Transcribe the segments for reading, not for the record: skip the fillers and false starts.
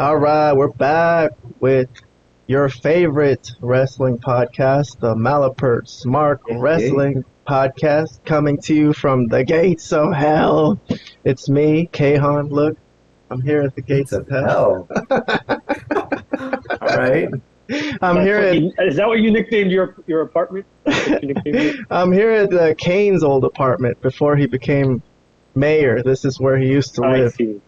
All right, we're back with your favorite wrestling podcast, the Malapert Smart Hey, Wrestling Podcast, coming to you from the gates of hell. It's me, Kahan. Look, I'm here at the gates gates of of hell. hell. All right. I'm That's here what at you, is that what you nicknamed your apartment? That's what you nicknamed it? I'm here at Kane's old apartment before he became mayor. This is where he used to I live. see.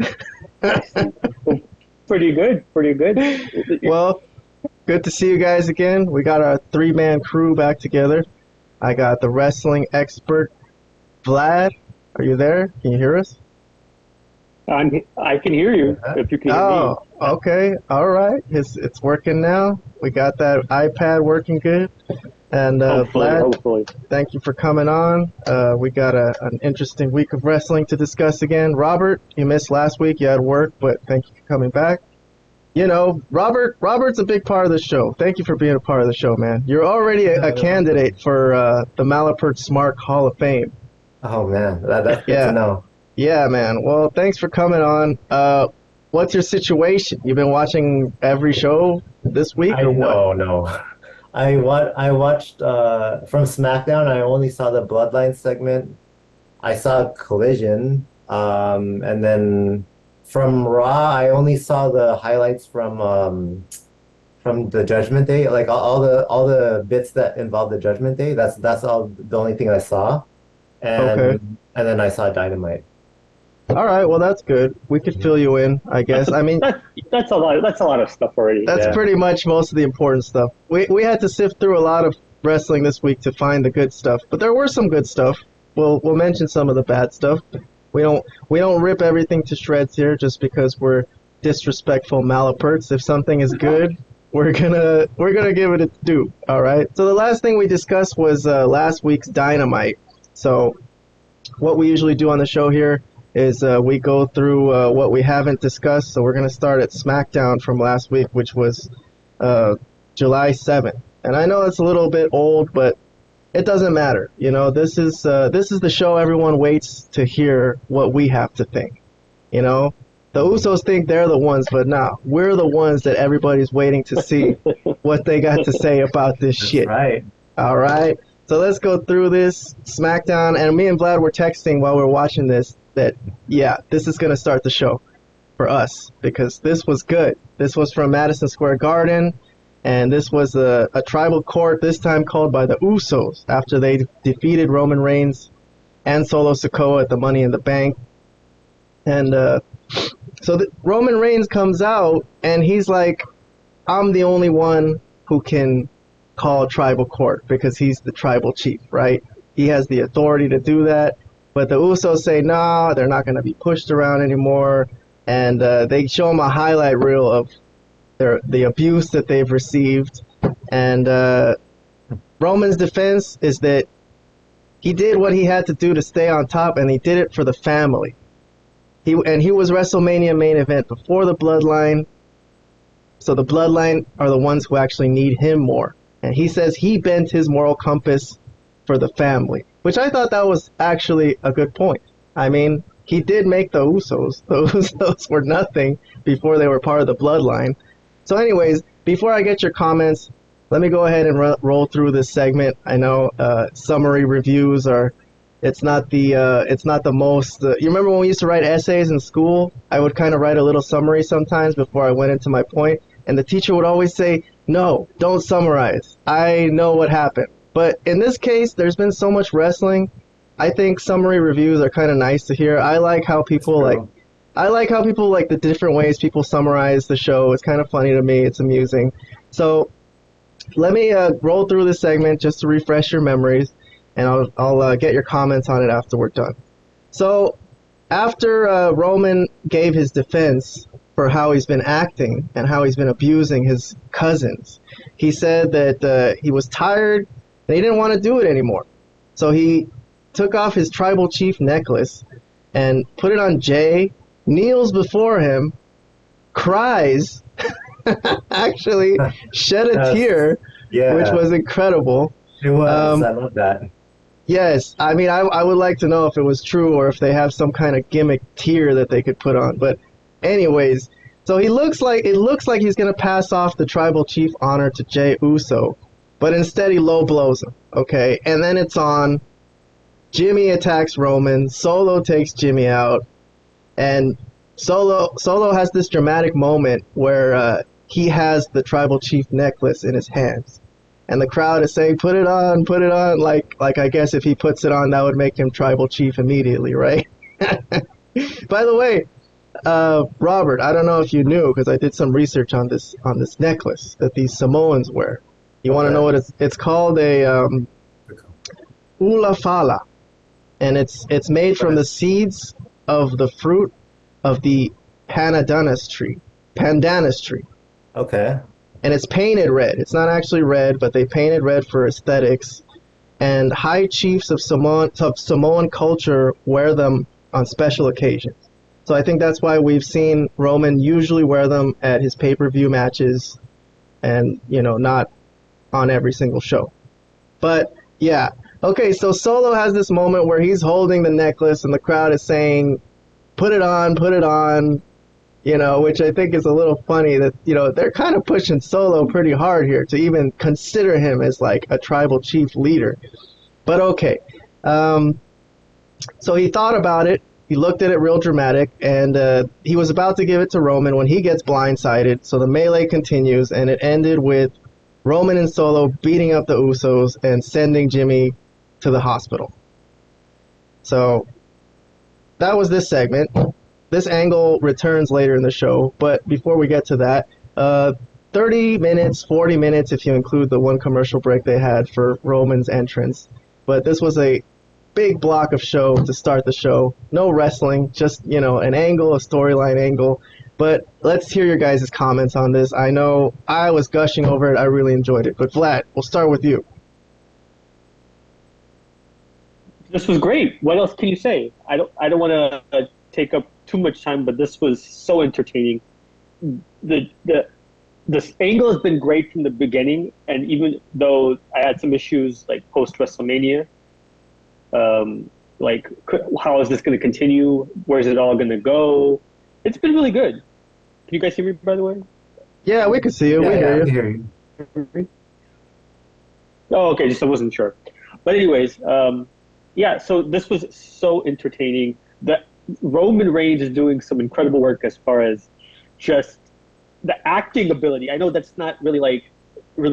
I see. Well, pretty good. Pretty good. Well, good to see you guys again. We got our three-man crew back together. I got the wrestling expert Vlad. Are you there? Can you hear us? I can hear you if you can hear me. Oh, okay. All right. It's working now. We got that iPad working good. And Hopefully, Vlad, hopefully. thank you for coming on. We got an interesting week of wrestling to discuss again. Robert, you missed last week. You had work, but thank you for coming back. You know, Robert's a big part of the show. Thank you for being a part of the show, man. You're already a candidate for the Malapert Smart Hall of Fame. Oh man, that's good to Yeah. know. Yeah, man. Well, thanks for coming on. What's your situation? You've been watching every show this week I or what? no no. I watched from SmackDown. I only saw the Bloodline segment. I saw Collision, and then from Raw, I only saw the highlights from the Judgment Day. Like all the bits that involved the Judgment Day. That's all the only thing I saw, Okay. and then I saw Dynamite. All right. Well, that's good. We could fill you in, I That's guess. I mean, that's a lot. That's a lot of stuff already. that's Yeah. pretty much most of the important stuff. We had to sift through a lot of wrestling this week to find the good stuff, but there were some good stuff. We'll mention some of the bad stuff. We don't rip everything to shreds here just because we're disrespectful malaperts. If something is good, we're gonna give it its due. All right. So the last thing we discussed was last week's Dynamite. So what we usually do on the show here is we go through what we haven't discussed. So we're going to start at SmackDown from last week, which was uh, July 7th. And I know it's a little bit old, but it doesn't matter. You know, this is the show everyone waits to hear what we have to think. You know, the Usos think they're the ones, but nah, we're the ones that everybody's waiting to see what they got to say about this That's shit. right. All right. So let's go through this SmackDown. And me and Vlad were texting while we were watching this that, yeah, this is going to start the show for us because this was good. This was from Madison Square Garden. And this was a tribal court, this time called by the Usos after they defeated Roman Reigns and Solo Sikoa at the Money in the Bank. And Roman Reigns comes out and he's like, I'm the only one who can call tribal court because he's the tribal chief, right? He has the authority to do that. But the Usos say, nah, they're not going to be pushed around anymore. And they show him a highlight reel of the abuse that they've received. And Roman's defense is that he did what he had to do to stay on top, and he did it for the family. He was WrestleMania main event before the Bloodline. So the Bloodline are the ones who actually need him more. And he says he bent his moral compass for the family, which I thought that was actually a good point. I mean, he did make the Usos. The Usos were nothing before they were part of the Bloodline. So anyways, before I get your comments, let me go ahead and roll through this segment. I know summary reviews are it's not the most you remember when we used to write essays in school? I would kind of write a little summary sometimes before I went into my point, and the teacher would always say, "No, don't summarize. I know what happened." But in this case, there's been so much wrestling. I think summary reviews are kind of nice to hear. I like how people like the different ways people summarize the show. It's kind of funny to me. It's amusing. So let me roll through this segment just to refresh your memories, and I'll get your comments on it after we're done. So after Roman gave his defense for how he's been acting and how he's been abusing his cousins, he said that he was tired and he didn't want to do it anymore. So he took off his tribal chief necklace and put it on Jay, kneels before him, cries, actually shed a Yes. tear, which Yeah, was incredible. it was. Um, I love that. yes, I mean, I would like to know if it was true or if they have some kind of gimmick tear that they could put on. But anyways, So it looks like he's gonna pass off the tribal chief honor to Jey Uso, but instead he low blows him. Okay, and then it's on. Jimmy attacks Roman. Solo takes Jimmy out, and Solo has this dramatic moment where he has the tribal chief necklace in his hands, and the crowd is saying, "Put it on, put it on!" Like I guess if he puts it on, that would make him tribal chief immediately, right? By the way, Robert, I don't know if you knew because I did some research on this necklace that these Samoans wear. You want to know what it's called? A ulafala, and it's made from the seeds of the fruit of the pandanus tree. Okay. And it's painted red. It's not actually red, but they paint it red for aesthetics. And high chiefs of Samoan culture wear them on special occasions. So I think that's why we've seen Roman usually wear them at his pay-per-view matches and, not on every single show. But, yeah. Okay, so Solo has this moment where he's holding the necklace and the crowd is saying, put it on, which I think is a little funny that, they're kind of pushing Solo pretty hard here to even consider him as like a tribal chief leader. But okay. So he thought about it. He looked at it real dramatic, and he was about to give it to Roman when he gets blindsided. So the melee continues, and it ended with Roman and Solo beating up the Usos and sending Jimmy to the hospital. So that was this segment. This angle returns later in the show, but before we get to that, 30 minutes, 40 minutes if you include the one commercial break they had for Roman's entrance. But this was a big block of show to start the show. No wrestling, just, an angle, a storyline angle. But let's hear your guys' comments on this. I know I was gushing over it. I really enjoyed it. But Vlad, we'll start with you. This was great. What else can you say? I don't want to take up too much time, but this was so entertaining. This angle has been great from the beginning, and even though I had some issues like post WrestleMania, like how is this going to continue? Where's it all going to go? It's been really good. Can you guys hear me, by the way? Yeah, we can see you. Yeah, we hear you. Oh, okay. Just I wasn't sure. But anyways, yeah. So this was so entertaining. The Roman Reigns is doing some incredible work as far as just the acting ability. I know that's not really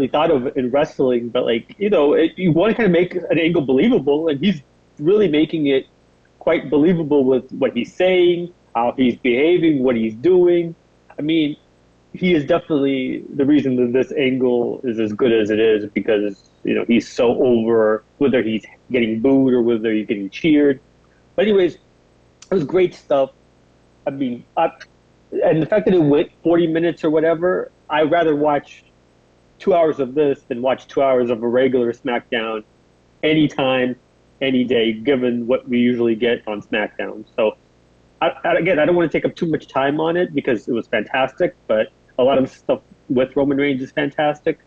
thought of in wrestling, but you want to kind of make an angle believable, and he's really making it quite believable with what he's saying, how he's behaving, what he's doing. I mean, he is definitely the reason that this angle is as good as it is, because he's so over, whether he's getting booed or whether he's getting cheered. But anyways, it was great stuff. I mean, and the fact that it went 40 minutes or whatever, I'd rather watch 2 hours of this than watch 2 hours of a regular SmackDown anytime, any day, given what we usually get on SmackDown. So, again, I don't want to take up too much time on it because it was fantastic, but a lot of stuff with Roman Reigns is fantastic.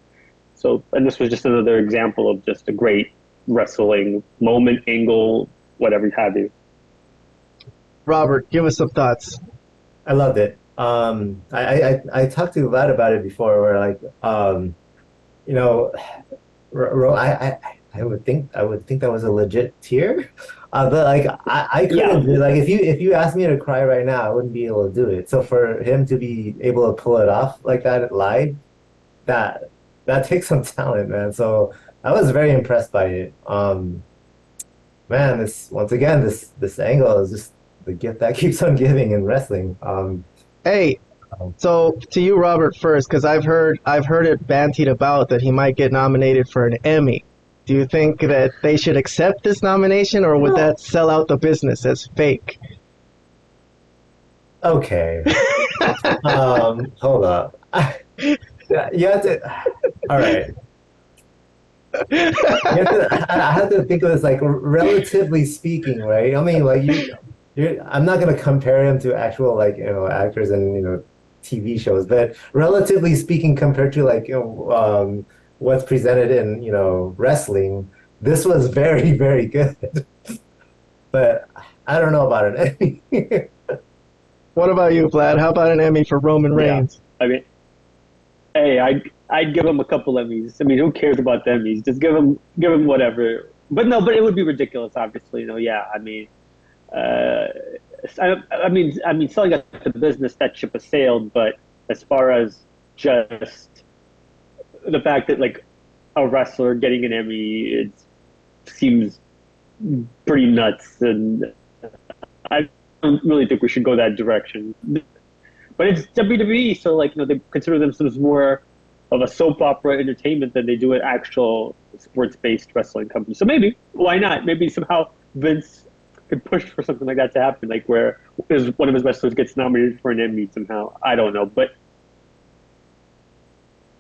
So, and this was just another example of just a great wrestling moment, angle, whatever have you. Robert, give us some thoughts. I loved it. I talked to Vlad about it before, where I would think that was a legit tear, but I couldn't do it. If you asked me to cry right now, I wouldn't be able to do it. So for him to be able to pull it off like that live, that takes some talent, man. So I was very impressed by it. Man, this angle is just the gift that keeps on giving in wrestling. Hey, so to you, Robert, first, because I've heard it bantied about that he might get nominated for an Emmy. Do you think that they should accept this nomination, or would that sell out the business as fake? Okay. Hold up. You have to. All right. I have to think of this relatively speaking, right? I mean, I'm not gonna compare him to actual actors and TV shows, but relatively speaking, compared to what's presented in wrestling, this was very, very good. But I don't know about it. What about you, Vlad? How about an Emmy for Roman Reigns? I mean, hey, I'd give him a couple Emmys. I mean, who cares about the Emmys? Just give him whatever. But no, but it would be ridiculous, obviously. Yeah. I mean, I mean, selling out the business, that ship has sailed. But as far as just the fact that like a wrestler getting an Emmy, it seems pretty nuts, and I don't really think we should go that direction. But it's WWE, so like they consider themselves more of a soap opera entertainment than they do an actual sports-based wrestling company. So maybe, why not? Maybe somehow Vince could push for something like that to happen, like where one of his wrestlers gets nominated for an Emmy somehow. I don't know, but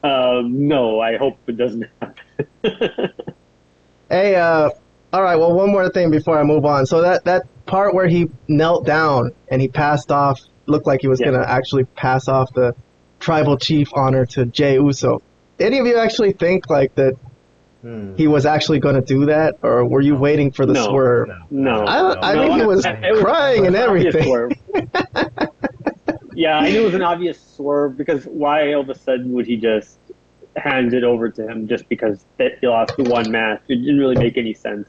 no, I hope it doesn't happen. Hey, all right. Well, one more thing before I move on. So that part where he knelt down and he passed off, looked like he was gonna actually pass off the tribal chief honor to Jey Uso. Any of you actually think like that he was actually going to do that, or were you waiting for the swerve? No. I think he was crying and everything. Yeah, I knew it was an obvious swerve, because why all of a sudden would he just hand it over to him just because he lost one match? It didn't really make any sense.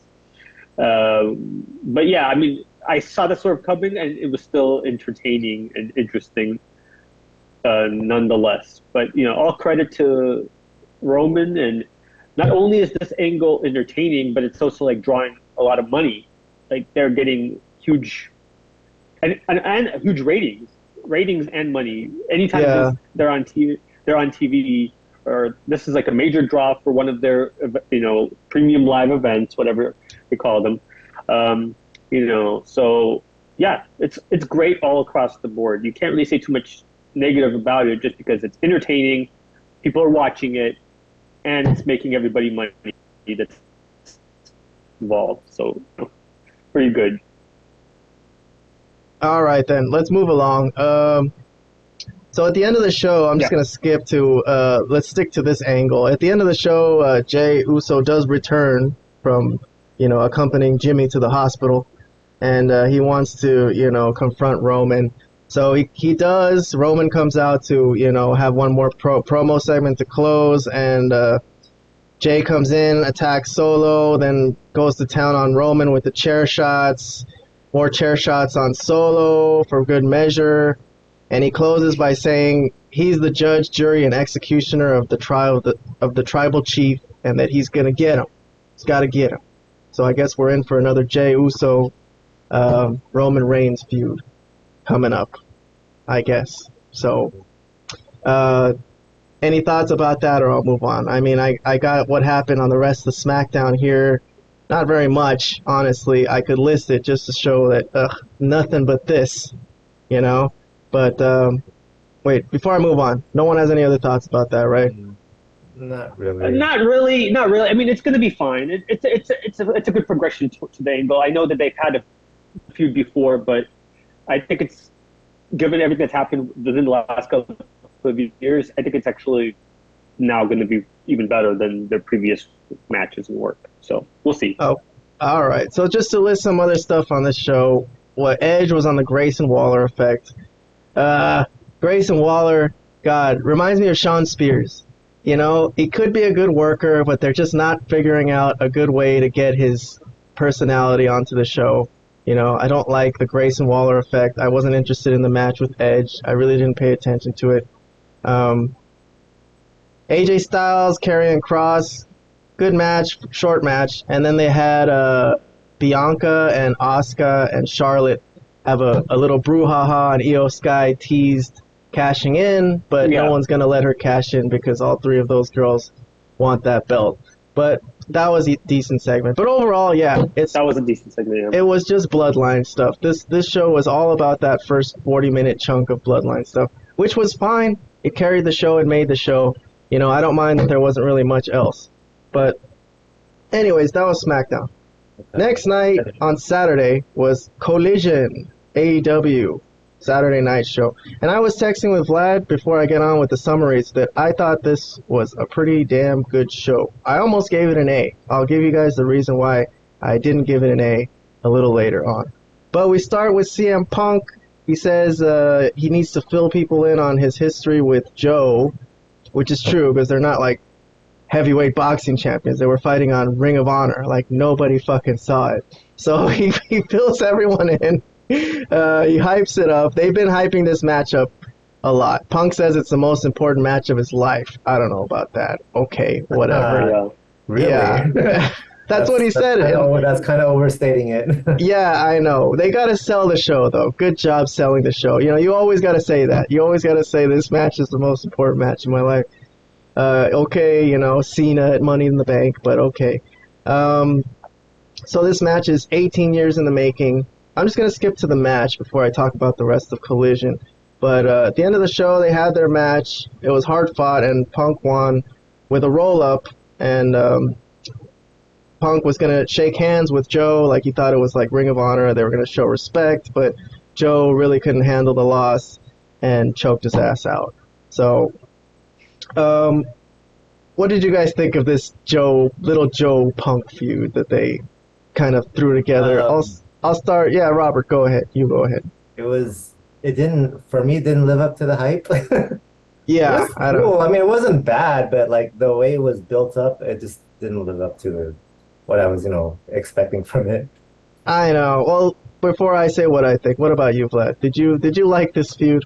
But yeah, I mean, I saw the swerve coming, and it was still entertaining and interesting nonetheless. But, all credit to Roman, and not only is this angle entertaining, but it's also like drawing a lot of money. Like they're getting huge and huge ratings and money. Anytime they're on TV, or this is like a major draw for one of their premium live events, whatever they call them. So yeah, it's great all across the board. You can't really say too much negative about it, just because it's entertaining, people are watching it, and it's making everybody money that's involved. So, pretty good. All right, then. Let's move along. So at the end of the show, I'm just going to skip to, let's stick to this angle. At the end of the show, Jey Uso does return from, accompanying Jimmy to the hospital. And he wants to, confront Roman. So he does. Roman comes out to, have one more promo segment to close, and Jey comes in, attacks Solo, then goes to town on Roman with the chair shots, more chair shots on Solo for good measure, and he closes by saying he's the judge, jury, and executioner of the trial of the tribal chief, and that he's gonna get him. He's got to get him. So I guess we're in for another Jey Uso Roman Reigns feud coming up, I guess. So, any thoughts about that, or I'll move on? I mean, I got what happened on the rest of SmackDown here. Not very much, honestly. I could list it just to show that nothing but this, But, wait, before I move on, no one has any other thoughts about that, right? Not really. Not really. I mean, it's going to be fine. It's a good progression to the angle. I know that they've had a feud before, but I think it's, given everything that's happened within the last couple of years, I think it's actually now going to be even better than their previous matches and work. So we'll see. Oh, all right. So just to list some other stuff on this show, Edge was on the Grayson Waller effect. Grayson Waller, God, reminds me of Shawn Spears. He could be a good worker, but they're just not figuring out a good way to get his personality onto the show. I don't like the Grayson Waller effect. I wasn't interested in the match with Edge. I really didn't pay attention to it. AJ Styles, Karrion Kross, good match, short match. And then they had Bianca and Asuka and Charlotte have a little brouhaha, and Io Sky teased cashing in, but no one's going to let her cash in because all three of those girls want that belt. But that was a decent segment. But overall, that was a decent segment. Yeah. It was just Bloodline stuff. This show was all about that first 40-minute chunk of Bloodline stuff, which was fine. It carried the show and made the show. I don't mind that there wasn't really much else. But anyways, that was SmackDown. Okay. Next night on Saturday was Collision, AEW, Saturday night show. And I was texting with Vlad before I get on with the summaries that I thought this was a pretty damn good show. I almost gave it an A. I'll give you guys the reason why I didn't give it an A a little later on. But we start with CM Punk He says he needs to fill people in on his history with Joe, which is true because they're not like heavyweight boxing champions. They were fighting on Ring of Honor. Like nobody fucking saw it. So he fills everyone in. He hypes it up. They've been hyping this matchup a lot. Punk says it's the most important match of his life. I don't know about that. Okay, whatever. Really? Yeah. That's what he said. That's kind of overstating it. Yeah, I know. They got to sell the show, though. Good job selling the show. You know, you always got to say that. You always got to say this match is the most important match in my life. Okay, you know, Cena at Money in the Bank, but okay. So this match is 18 years in the making. I'm just going to skip to the match before I talk about the rest of Collision. But at the end of the show, they had their match. It was hard fought, and Punk won with a roll-up, and Punk was going to shake hands with Joe like he thought it was like Ring of Honor. They were going to show respect, but Joe really couldn't handle the loss and choked his ass out. So, what did you guys think of this little Joe Punk feud that they kind of threw together? I'll start. Yeah, Robert, go ahead. You go ahead. It didn't live up to the hype. Yeah, I don't know. I mean, it wasn't bad, but like the way it was built up, it just didn't live up to what I was, expecting from it. I know. Well, before I say what I think, what about you, Vlad? Did you like this feud?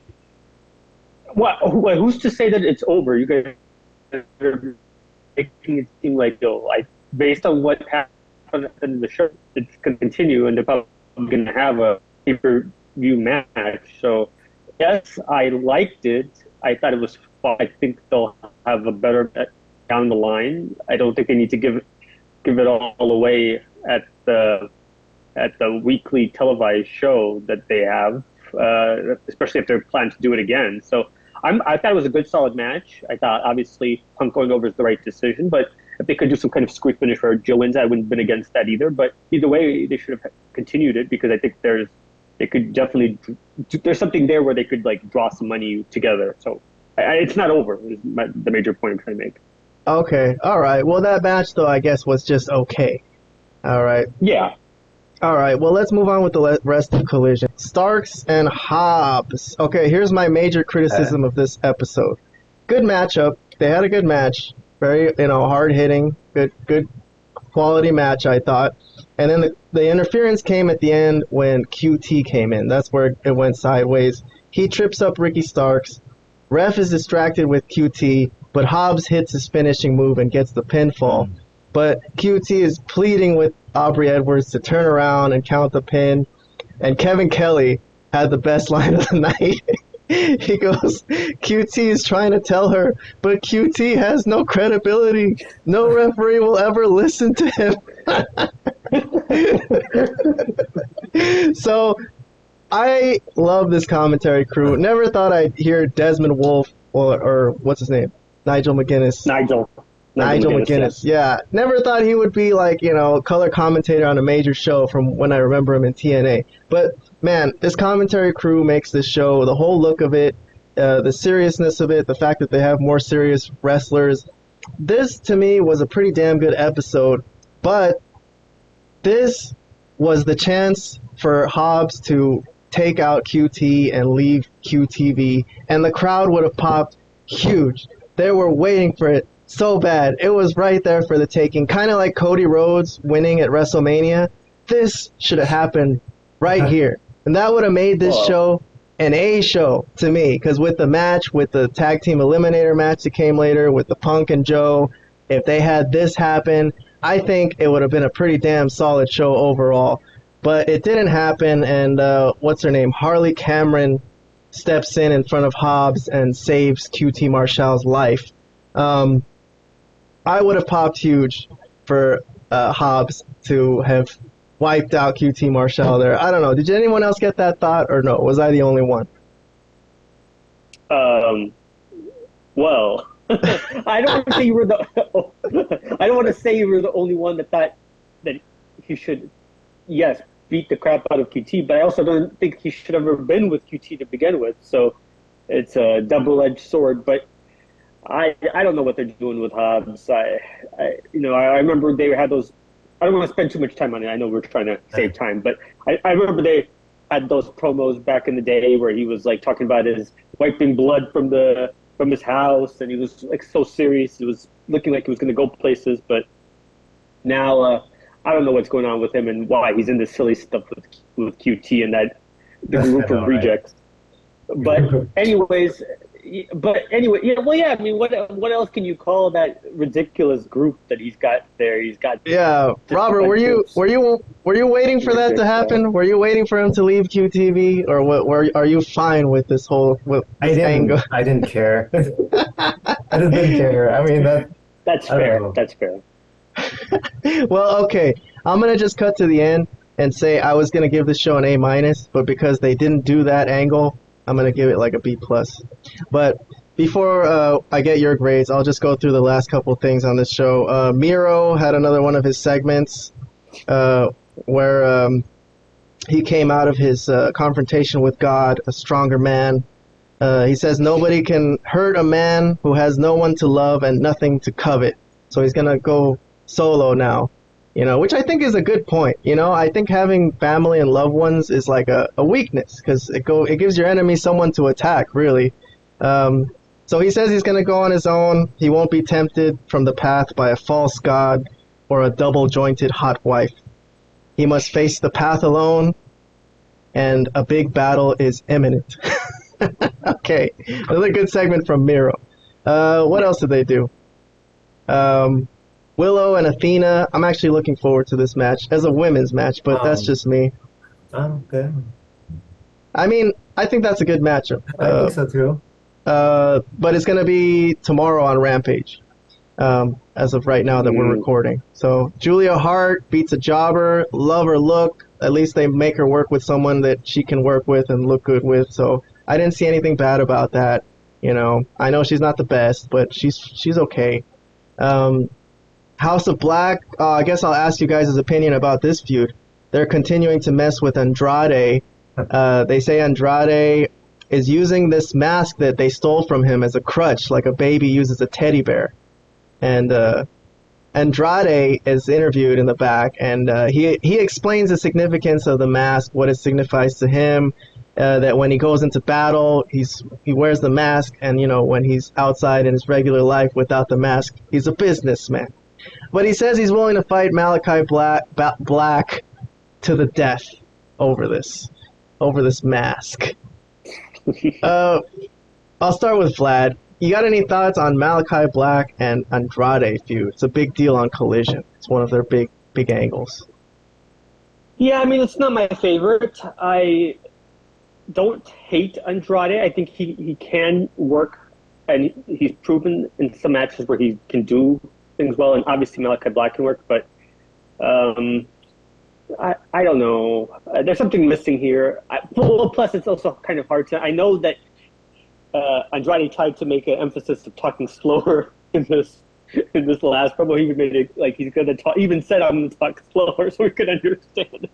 Well, who's to say that it's over? You guys are making it seem like, based on what happened in the show, it's going to continue, and they're probably going to have a pay-per-view match. So, yes, I liked it. I thought it was fun. I think they'll have a better down the line. I don't think they need to give it all away at the weekly televised show that they have, especially if they're planning to do it again. So I thought it was a good, solid match. I thought, obviously, Punk going over is the right decision, but if they could do some kind of squeak finish where Joe wins, I wouldn't have been against that either. But either way, they should have continued it because I think there's something there where they could draw some money together. So it's not over. Is the major point I'm trying to make. Okay, all right. Well, that match though, I guess, was just okay. All right. Yeah. All right. Well, let's move on with the rest of Collision. Starks and Hobbs. Okay, here's my major criticism of this episode. Good matchup. They had a good match. Very, hard hitting. Good quality match, I thought. And then the interference came at the end when QT came in. That's where it went sideways. He trips up Ricky Starks. Ref is distracted with QT, but Hobbs hits his finishing move and gets the pinfall. But QT is pleading with Aubrey Edwards to turn around and count the pin. And Kevin Kelly had the best line of the night. He goes, QT is trying to tell her, but QT has no credibility. No referee will ever listen to him. So I love this commentary crew. Never thought I'd hear Desmond Wolfe or what's his name? Nigel McGuinness. Nigel McGuinness. Yeah. Never thought he would be color commentator on a major show from when I remember him in TNA. But man, this commentary crew makes this show, the whole look of it, the seriousness of it, the fact that they have more serious wrestlers. This, to me, was a pretty damn good episode. But this was the chance for Hobbs to take out QT and leave QTV, and the crowd would have popped huge. They were waiting for it so bad. It was right there for the taking. Kind of like Cody Rhodes winning at WrestleMania. This should have happened right here. And that would have made this show an A show to me. Because with the match, with the tag team eliminator match that came later, with the Punk and Joe, if they had this happen, I think it would have been a pretty damn solid show overall. But it didn't happen, and what's her name? Harley Cameron steps in front of Hobbs and saves QT Marshall's life. I would have popped huge for Hobbs to have wiped out QT Marshall there. I don't know. Did anyone else get that thought, or no? Was I the only one? Well, I don't want to say you were I don't want to say you were the only one that thought that he should, yes, beat the crap out of QT, but I also don't think he should have ever been with QT to begin with. So it's a double-edged sword. But I don't know what they're doing with Hobbs. I remember they had those. I don't want to spend too much time on it. I know we're trying to save time, but I remember had those promos back in the day where he was like talking about his wiping blood from his house, and he was like so serious. It was looking like he was going to go places, but now I don't know what's going on with him and why he's in this silly stuff with QT and that the group of rejects. But anyways, yeah. Well, yeah. I mean, what else can you call that ridiculous group that he's got there? He's got. Yeah, Robert, were you waiting for that to happen? Were you waiting for him to leave QTV, or what? Are you fine with this whole angle? I didn't care. I just didn't care. I mean that's fair. That's fair. Well, okay. I'm gonna just cut to the end and say I was gonna give this show an A-, but because they didn't do that angle, I'm going to give it like a B+. But before I get your grades, I'll just go through the last couple things on this show. Miro had another one of his segments where he came out of his confrontation with God, a stronger man. He says nobody can hurt a man who has no one to love and nothing to covet. So he's going to go solo now. Which I think is a good point. I think having family and loved ones is like a weakness because it gives your enemy someone to attack, really. So he says he's going to go on his own. He won't be tempted from the path by a false god or a double-jointed hot wife. He must face the path alone, and a big battle is imminent. Okay, another good segment from Miro. What else did they do? Willow and Athena, I'm actually looking forward to this match as a women's match, but that's just me. Okay. I mean, I think that's a good matchup. I think so too. But it's going to be tomorrow on Rampage, as of right now that we're recording. So Julia Hart beats a jobber, love her look. At least they make her work with someone that she can work with and look good with. So I didn't see anything bad about that. I know she's not the best, but she's okay. House of Black, I guess I'll ask you guys' opinion about this feud. They're continuing to mess with Andrade. They say Andrade is using this mask that they stole from him as a crutch, like a baby uses a teddy bear. And Andrade is interviewed in the back, and he explains the significance of the mask, what it signifies to him, that when he goes into battle, he wears the mask, and when he's outside in his regular life without the mask, he's a businessman. But he says he's willing to fight Malachi Black to the death over this mask. I'll start with Vlad. You got any thoughts on Malachi Black and Andrade feud? It's a big deal on Collision. It's one of their big angles. Yeah, I mean, it's not my favorite. I don't hate Andrade. I think he can work, and he's proven in some matches where he can do things well, and obviously Malachi Black can work, but I don't know. There's something missing here. Plus, it's also kind of hard to. I know that Andrade tried to make an emphasis of talking slower in this last promo. He even made it like he's gonna talk. Even said I'm gonna talk slower so we could understand,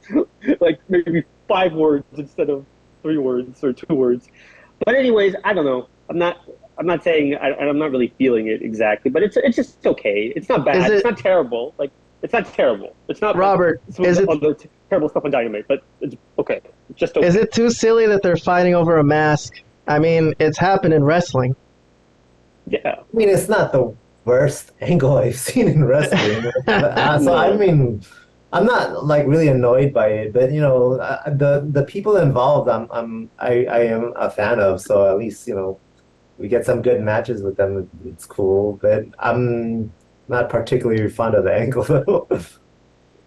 like maybe 5 words instead of 3 words or 2 words. But anyways, I don't know. I'm not saying I'm not really feeling it exactly, but it's just okay. It's not bad. It's not terrible. Like it's not terrible. It's not Robert. Is it other terrible stuff on Dynamite? But it's okay. It's just okay. Is it too silly that they're fighting over a mask? I mean, it's happened in wrestling. Yeah. I mean, it's not the worst angle I've seen in wrestling. So I mean, I'm not like really annoyed by it, but the people involved, I am a fan of. So at least we get some good matches with them. It's cool, but I'm not particularly fond of the angle though.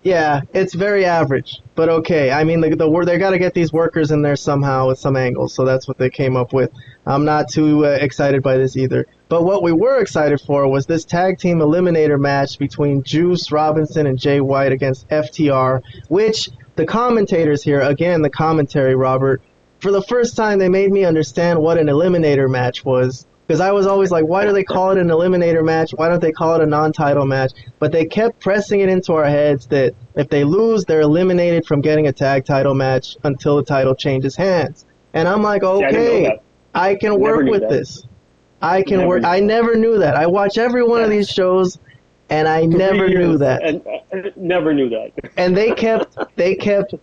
Yeah, it's very average, but okay. I mean, they got to get these workers in there somehow with some angles, so that's what they came up with. I'm not too excited by this either. But what we were excited for was this tag team eliminator match between Juice Robinson and Jay White against FTR, which the commentators here, again, the commentary, Robert, for the first time they made me understand what an eliminator match was. Because I was always like, why do they call it an eliminator match? Why don't they call it a non-title match? But they kept pressing it into our heads that if they lose, they're eliminated from getting a tag title match until the title changes hands. And I'm like, okay, I can work with this. I can work. I never knew that. I watch every one of these shows, and I never knew that. And never knew that. And they kept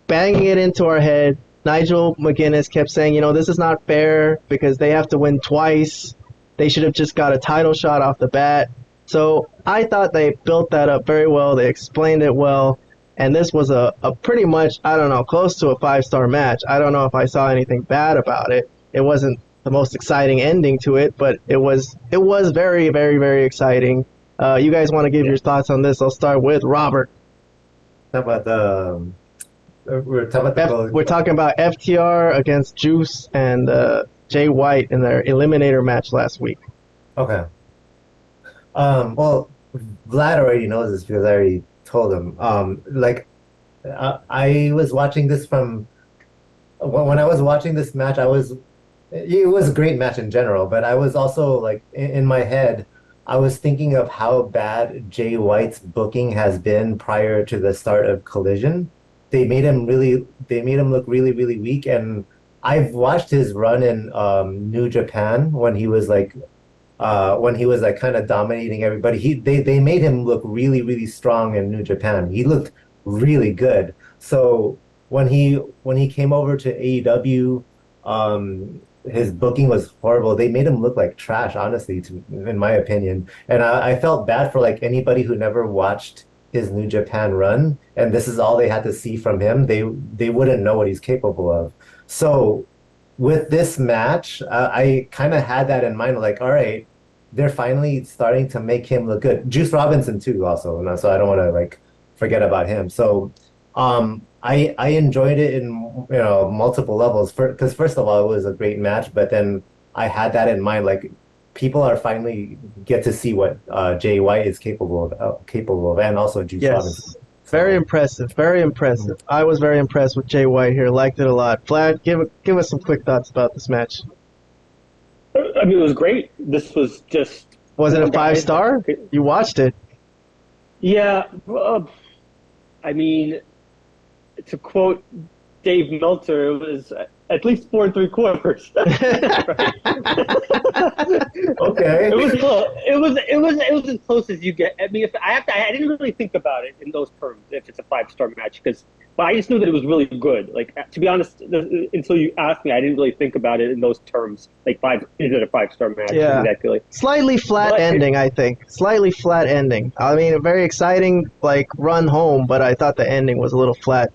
banging it into our head Nigel McGuinness kept saying, this is not fair because they have to win twice. They should have just got a title shot off the bat. So I thought they built that up very well. They explained it well. And this was a pretty much, I don't know, close to a 5-star match. I don't know if I saw anything bad about it. It wasn't the most exciting ending to it, but it was very, very, very exciting. You guys want to give your thoughts on this? I'll start with Robert. How about we're talking about FTR against Juice and Jay White in their Eliminator match last week. Okay. Well, Vlad already knows this because I already told him. I was watching this when I was watching this match. It was a great match in general, but I was also like in my head, I was thinking of how bad Jay White's booking has been prior to the start of Collision. They made him look really, really weak. And I've watched his run in New Japan when he was like kind of dominating everybody. They made him look really, really strong in New Japan. He looked really good. So when he came over to AEW, his booking was horrible. They made him look like trash, honestly, in my opinion. And I felt bad for like anybody who never watched his New Japan run, and this is all they had to see from him. They wouldn't know what he's capable of. So with this match, I kind of had that in mind. Like, all right, they're finally starting to make him look good. Juice Robinson too, also. So I don't want to like forget about him. So I enjoyed it in multiple levels. Because first of all, it was a great match, but then I had that in mind. Like, people are finally get to see what Jay White is capable of, and also Juice Robinson. Very impressive. Very impressive. I was very impressed with Jay White here. Liked it a lot. Vlad, give us some quick thoughts about this match. I mean, it was great. This was just... Was it a 5-star? You watched it. Yeah. I mean, to quote Dave Meltzer, it was at least 4 3/4. Okay. It was close. It was as close as you get. I mean, I didn't really think about it in those terms. If it's a 5-star match, but I just knew that it was really good. Like, to be honest, until you asked me, I didn't really think about it in those terms. Like, is it a 5-star match? Yeah. Exactly. Slightly flat ending, I think. Slightly flat ending. I mean, a very exciting run home, but I thought the ending was a little flat.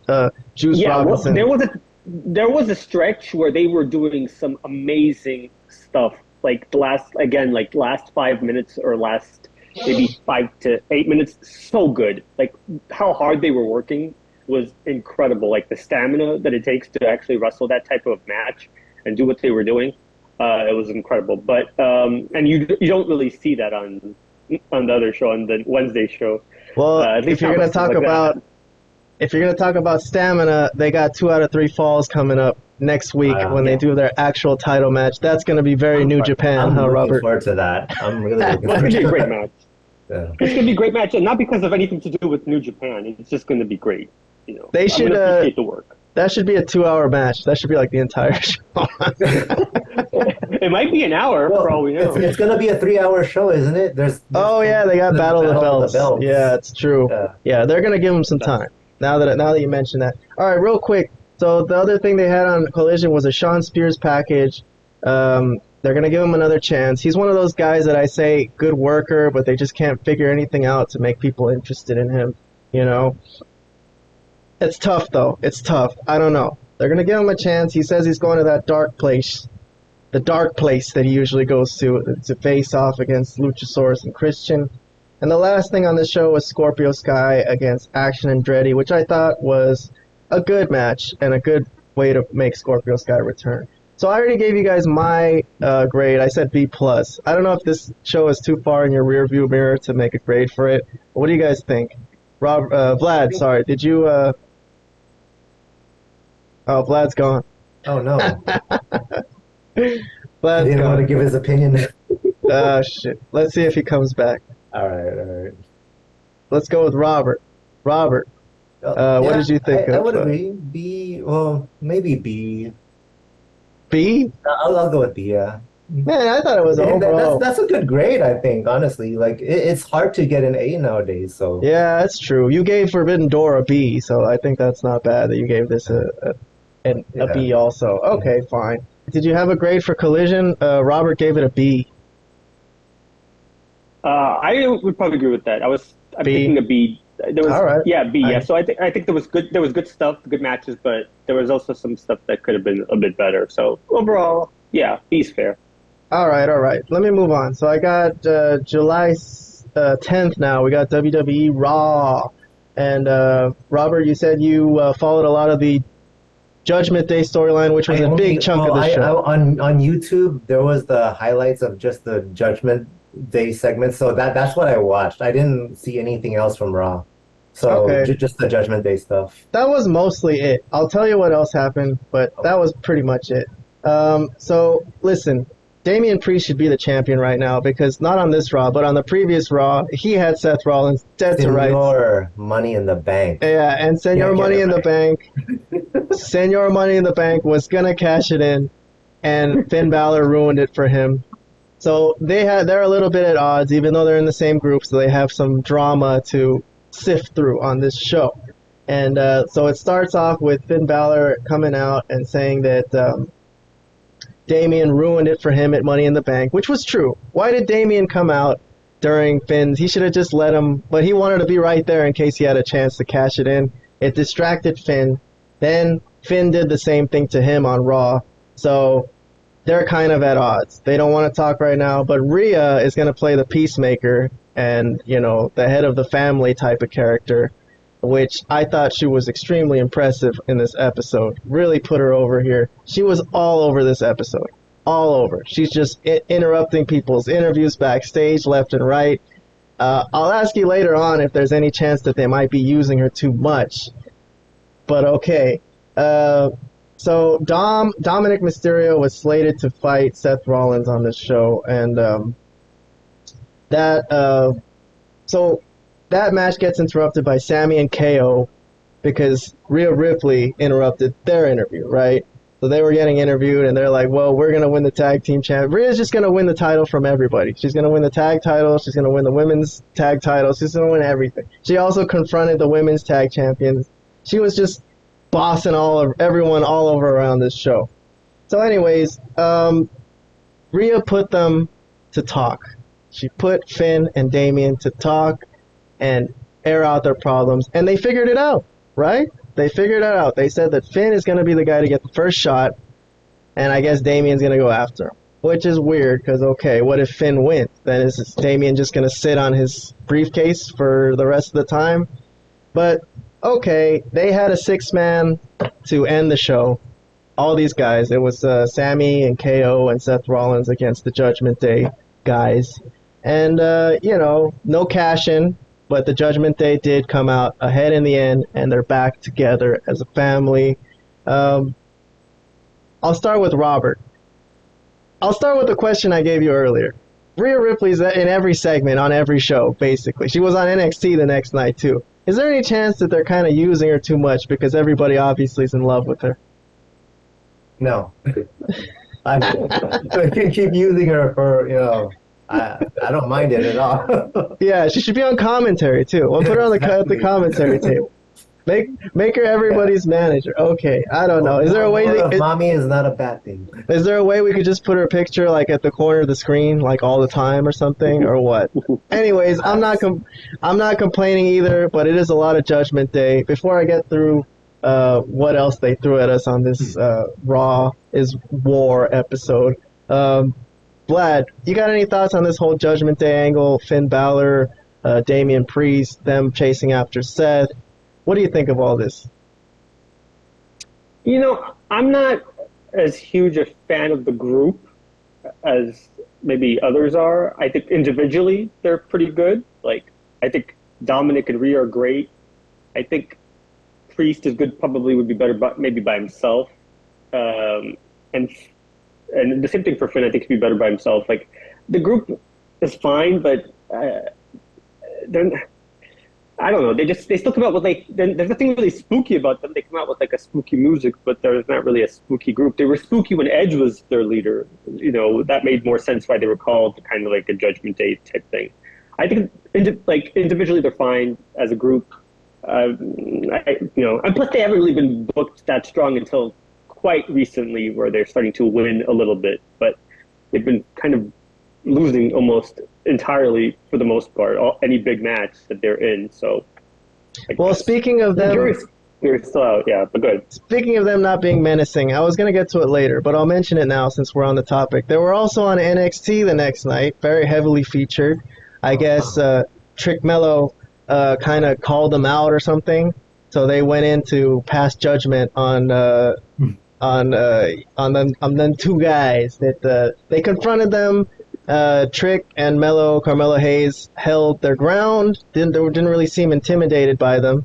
Juice Robinson. Well, there was a stretch where they were doing some amazing stuff. Like last 5 minutes or last maybe 5 to 8 minutes, so good. Like, how hard they were working was incredible. Like, the stamina that it takes to actually wrestle that type of match and do what they were doing, it was incredible. But and you don't really see that on the other show, on the Wednesday show. Well, if you're gonna talk about stamina, they got 2 out of 3 falls coming up next week when they do their actual title match. That's going to be very New Japan, Robert? I'm looking forward to that. I'm really looking forward to It's going to be a great that. match. Yeah. It's going to be a great match, and not because of anything to do with New Japan. It's just going to be great. They should appreciate the work. That should be a 2-hour match. That should be like the entire show. It might be an hour for all we know. It's going to be a 3-hour show, isn't it? There's they got Battle of the Belts. Yeah, it's true. Yeah, they're going to give them some time. Now that you mention that. All right, real quick. So the other thing they had on Collision was a Shawn Spears package. They're going to give him another chance. He's one of those guys that I say good worker, but they just can't figure anything out to make people interested in him. It's tough, though. It's tough. I don't know. They're going to give him a chance. He says he's going to that dark place. The dark place that he usually goes to face off against Luchasaurus and Christian. And the last thing on the show was Scorpio Sky against Action Andretti, which I thought was a good match and a good way to make Scorpio Sky return. So I already gave you guys my grade. I said B+. I don't know if this show is too far in your rear view mirror to make a grade for it. But what do you guys think? Vlad, sorry. Did you... Oh, Vlad's gone. Oh, no. Vlad's he didn't want to give his opinion. Shit. Let's see if he comes back. All right. Let's go with Robert. Robert, what did you think? I would agree. B, well, maybe B. B? I'll go with B, yeah. Man, I thought it was overall. That's a good grade, I think, honestly. Like, it's hard to get an A nowadays, so. Yeah, that's true. You gave Forbidden Door a B, so I think that's not bad that you gave this a and a Yeah. B also. Okay, fine. Did you have a grade for Collision? Robert gave it a B. I would probably agree with that. I'm B. thinking a B. There was All right. B. Yeah. So I think there was good stuff, good matches, but there was also some stuff that could have been a bit better. So overall, yeah, B's fair. All right, all right. Let me move on. So I got July 10th now. We got WWE Raw. And Robert, you said you followed a lot of the Judgment Day storyline, which was a big chunk of the show. On YouTube, there was the highlights of just the Judgment Day segment, so that's what I watched. I didn't see anything else from Raw, so Okay. just the Judgment Day stuff. That was mostly it. I'll tell you what else happened, but that was pretty much it. So listen, Damian Priest should be the champion right now because not on this Raw, but on the previous Raw, he had Seth Rollins dead to rights. Senor Money in the Bank. Yeah, and Senor Money in the Bank, Senor Money in the Bank was gonna cash it in, and Finn Balor ruined it for him. So they're a little bit at odds, even though they're in the same group. So they have some drama to sift through on this show, and so it starts off with Finn Balor coming out and saying that Damian ruined it for him at Money in the Bank, which was true. Why did Damian come out during Finn's? He should have just let him, but he wanted to be right there in case he had a chance to cash it in. It distracted Finn. Then Finn did the same thing to him on Raw. So they're kind of at odds. They don't want to talk right now, but Rhea is going to play the peacemaker and, the head of the family type of character, which I thought she was extremely impressive in this episode. Really put her over here. She was all over this episode. All over. She's just interrupting people's interviews backstage left and right. I'll ask you later on if there's any chance that they might be using her too much. But okay. So Dominic Mysterio was slated to fight Seth Rollins on this show, and that match gets interrupted by Sammy and KO because Rhea Ripley interrupted their interview, right? So they were getting interviewed, and they're like, well, we're going to win the tag team champ. Rhea's just going to win the title from everybody. She's going to win the tag title. She's going to win the women's tag title. She's going to win everything. She also confronted the women's tag champions. She was just bossing everyone all over around this show. So anyways, Rhea put them to talk. She put Finn and Damian to talk and air out their problems, and they figured it out, right? They figured it out. They said that Finn is going to be the guy to get the first shot, and I guess Damian's going to go after him, which is weird because, okay, what if Finn wins? Then is Damian just going to sit on his briefcase for the rest of the time? But, okay, they had a six-man to end the show. All these guys. It was Sammy and KO and Seth Rollins against the Judgment Day guys. And, no cash-in. But the Judgment Day did come out ahead in the end, and they're back together as a family. I'll start with Robert. I'll start with the question I gave you earlier. Rhea Ripley's in every segment on every show, basically. She was on NXT the next night, too. Is there any chance that they're kind of using her too much because everybody obviously is in love with her? No. I can keep using her for, I don't mind it at all. Yeah, she should be on commentary too. We'll put her on the commentary table. Make her everybody's manager. Okay, I don't know. Is there a way? Mommy is not a bad thing. Is there a way we could just put her picture like at the corner of the screen, like all the time or something, or what? Anyways, I'm not complaining either, but it is a lot of Judgment Day. Before I get through what else they threw at us on this Raw is War episode. Vlad, you got any thoughts on this whole Judgment Day angle? Finn Balor, Damian Priest, them chasing after Seth. What do you think of all this? I'm not as huge a fan of the group as maybe others are. I think individually they're pretty good. Like, I think Dominic and Rhea are great. I think Priest is good, probably would be better maybe by himself. And the same thing for Finn, I think he'd be better by himself. Like, the group is fine, but I don't know. They still come out with there's nothing really spooky about them. They come out with a spooky music, but there's not really a spooky group. They were spooky when Edge was their leader. That made more sense why they were called kind of like a Judgment Day type thing. I think individually they're fine. As a group, and plus they haven't really been booked that strong until quite recently where they're starting to win a little bit, but they've been kind of losing almost entirely for the most part, any big match that they're in. So, well, speaking of them, they're still out, yeah, but good. Speaking of them not being menacing, I was going to get to it later, but I'll mention it now since we're on the topic. They were also on NXT the next night, very heavily featured. I guess Trick Mello kind of called them out or something, so they went into pass judgment on them two guys that they confronted them. Trick and Carmelo Hayes held their ground. Didn't really seem intimidated by them.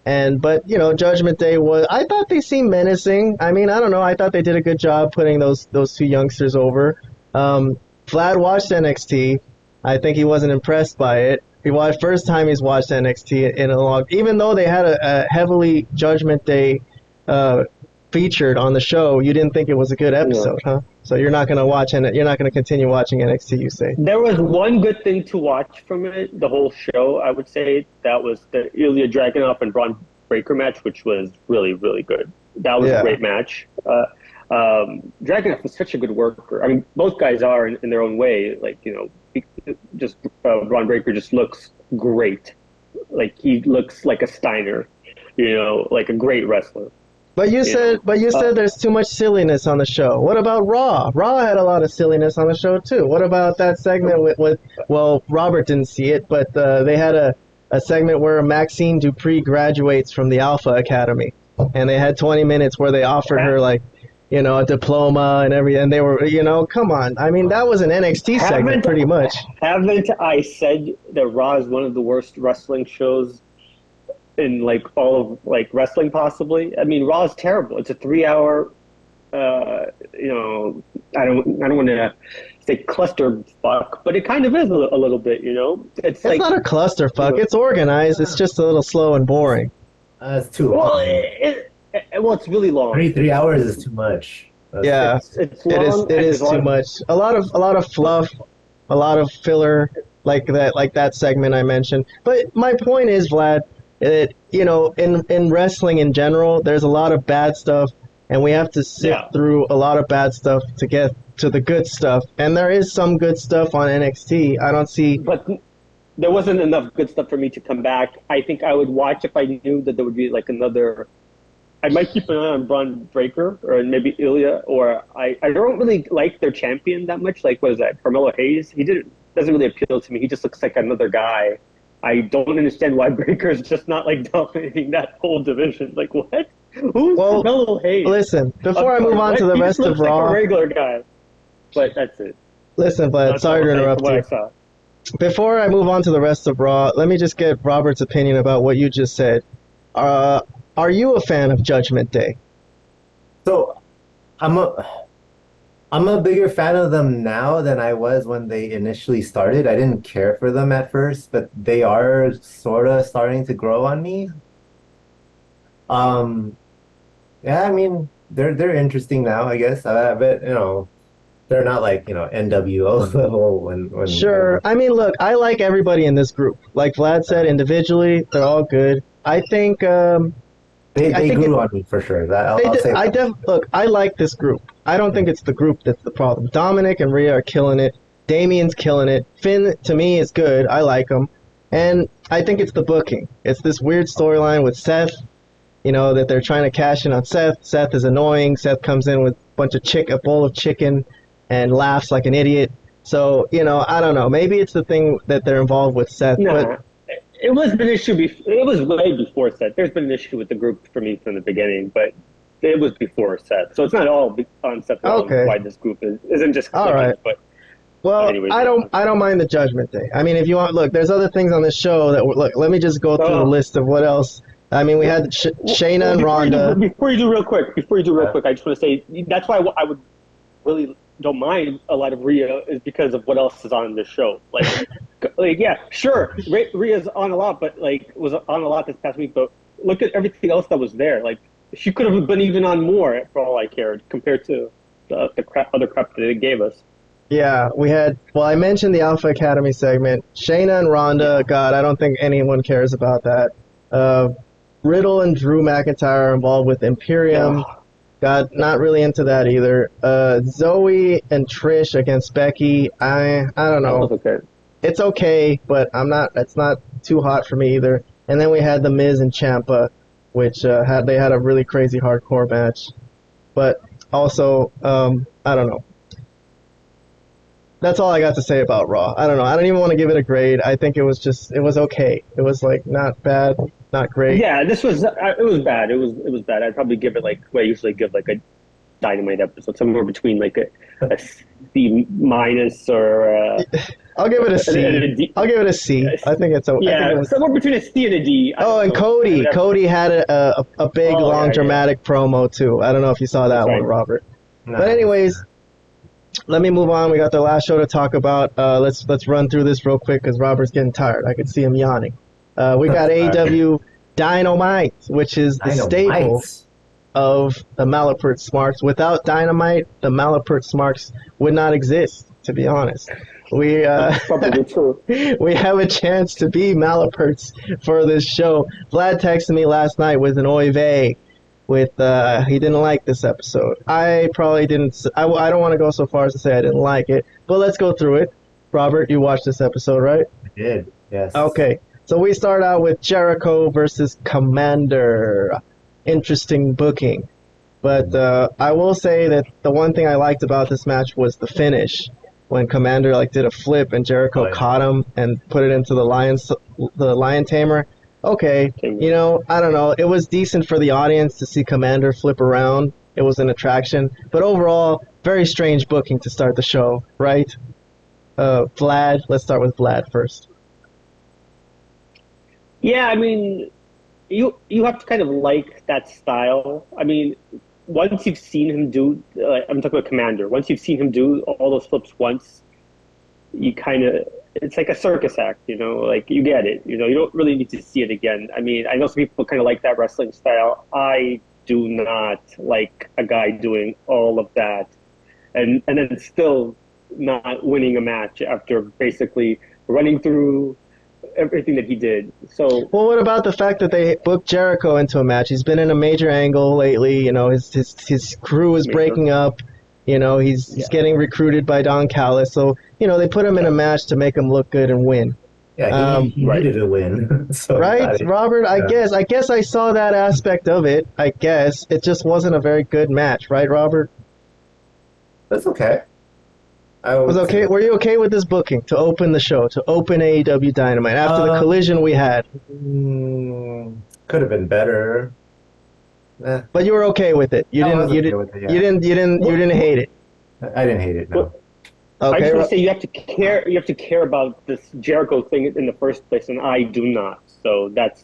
But Judgment Day I thought they seemed menacing. I mean, I don't know. I thought they did a good job putting those two youngsters over. Vlad watched NXT. I think he wasn't impressed by it. First time he's watched NXT in a long, even though they had a heavily Judgment Day featured on the show, you didn't think it was a good episode, huh? So you're not going to watch and you're not going to continue watching NXT, you say? There was one good thing to watch from it, the whole show, I would say. That was the Ilya Dragunov and Braun Breaker match, which was really, really good. That was a great match. Dragunov was such a good worker. I mean, both guys are in their own way. Like, just Braun Breaker just looks great. Like, he looks like a Steiner, like a great wrestler. But you said there's too much silliness on the show. What about Raw? Raw had a lot of silliness on the show too. What about that segment with Robert didn't see it, but they had a segment where Maxine Dupree graduates from the Alpha Academy, and they had 20 minutes where they offered her a diploma and everything. And they were, come on. I mean, that was an NXT segment pretty much. Haven't I said that Raw is one of the worst wrestling shows in all of wrestling possibly? I mean, Raw is terrible. It's a 3-hour I don't want to say clusterfuck, but it kind of is a little bit, It's not a clusterfuck. It's organized. It's just a little slow and boring. It's too long. Well, it's really long. 3 hours is too much. It's long. It is too much. A lot of fluff, a lot of filler, like that segment I mentioned. But my point is, Vlad, in wrestling in general, there's a lot of bad stuff, and we have to sift through a lot of bad stuff to get to the good stuff. And there is some good stuff on NXT. I don't see... But there wasn't enough good stuff for me to come back. I think I would watch if I knew that there would be another... I might keep an eye on Braun Breaker or maybe Ilya, or I don't really like their champion that much. What is that, Carmelo Hayes? He doesn't really appeal to me. He just looks like another guy. I don't understand why Breaker is just not dominating that whole division. What? Who's Carmelo Hayes? Listen, before I move on to the rest of Raw, like a regular guy. But that's it. Listen, Vlad, sorry to interrupt you. Before I move on to the rest of Raw, let me just get Robert's opinion about what you just said. Are you a fan of Judgment Day? So, I'm a bigger fan of them now than I was when they initially started. I didn't care for them at first, but they are sort of starting to grow on me. I mean, they're interesting now, I guess. I bet, they're not NWO level when Sure. I mean, look, I like everybody in this group. Like Vlad said, individually, they're all good. I think they grew on me for sure. Look, I like this group. I don't think it's the group that's the problem. Dominic and Rhea are killing it. Damian's killing it. Finn, to me, is good. I like him. And I think it's the booking. It's this weird storyline with Seth, that they're trying to cash in on Seth. Seth is annoying. Seth comes in with a bowl of chicken and laughs like an idiot. So, I don't know. Maybe it's the thing that they're involved with Seth. But it was an issue. It was way before Seth. There's been an issue with the group for me from the beginning, but it was before Seth. So it's not all on Seth why this group isn't just clicking. All right. But anyways, I don't mind the Judgment Day. I mean, if you want, look, there's other things on this show that let me just go through the list of what else. I mean, we had Shayna and Ronda. Before you do real quick, I just want to say that's why I would really don't mind a lot of Rhea is because of what else is on this show. Yeah, sure, Rhea's on a lot, but was on a lot this past week. But look at everything else that was there. She could have been even on more for all I cared compared to the other crap that they gave us. Yeah, we had. Well, I mentioned the Alpha Academy segment. Shayna and Ronda. God, I don't think anyone cares about that. Riddle and Drew McIntyre are involved with Imperium. Not really into that either. Zoe and Trish against Becky. I don't know. Okay. It's okay, but it's not too hot for me either. And then we had the Miz and Ciampa, which they had a really crazy hardcore match. But also, I don't know. That's all I got to say about Raw. I don't know. I don't even want to give it a grade. I think it was okay. It was like not bad, not great. Yeah, it was bad. It was bad. I'd probably give it like what I usually give like a Dynamite episode, somewhere between like a C minus or. I'll give it a C. I'll give it a C. I think it's okay. Yeah, somewhere between a C and a D. And Cody had a big, dramatic promo too. I don't know if you saw that one, Robert. No. But anyways, let me move on. We got the last show to talk about. Let's run through this real quick because Robert's getting tired. I could see him yawning. We got AEW Dynamite, which is the staple of the Malapert Smarks. Without Dynamite, the Malapert Smarks would not exist, to be honest. We probably true. We have a chance to be Malaperts for this show. Vlad texted me last night with an oy vey with he didn't like this episode. I probably didn't. I don't want to go so far as to say I didn't like it, but let's go through it. Robert, you watched this episode, right? I did, yes. Okay, so we start out with Jericho versus Komander. Interesting booking. But I will say that the one thing I liked about this match was the finish. When Komander did a flip and Jericho caught him and put it into the lion tamer. Okay, I don't know. It was decent for the audience to see Komander flip around. It was an attraction. But overall, very strange booking to start the show, right? Vlad, let's start with Vlad first. Yeah, I mean, you have to kind of like that style. I mean, once you've seen him do, I'm talking about Komander, once you've seen him do all those flips once, you kind of, it's like a circus act, like you get it, you don't really need to see it again. I mean, I know some people kind of like that wrestling style. I do not like a guy doing all of that and then still not winning a match after basically running through everything that he did. So, well, what about the fact that they booked Jericho into a match? He's been in a major angle lately. His crew is breaking up. He's getting recruited by Don Callis. So, they put him in a match to make him look good and win. Yeah, he needed to win. So right, Robert? I guess I saw that aspect of it. I guess it just wasn't a very good match, right, Robert? That's okay. Was okay. Were you okay with this booking to open the show, to open AEW Dynamite after the collision we had? Could have been better. But you were okay with it. You didn't hate it. I didn't hate it. No. Okay. I just want to say you have to care. You have to care about this Jericho thing in the first place, and I do not. So that's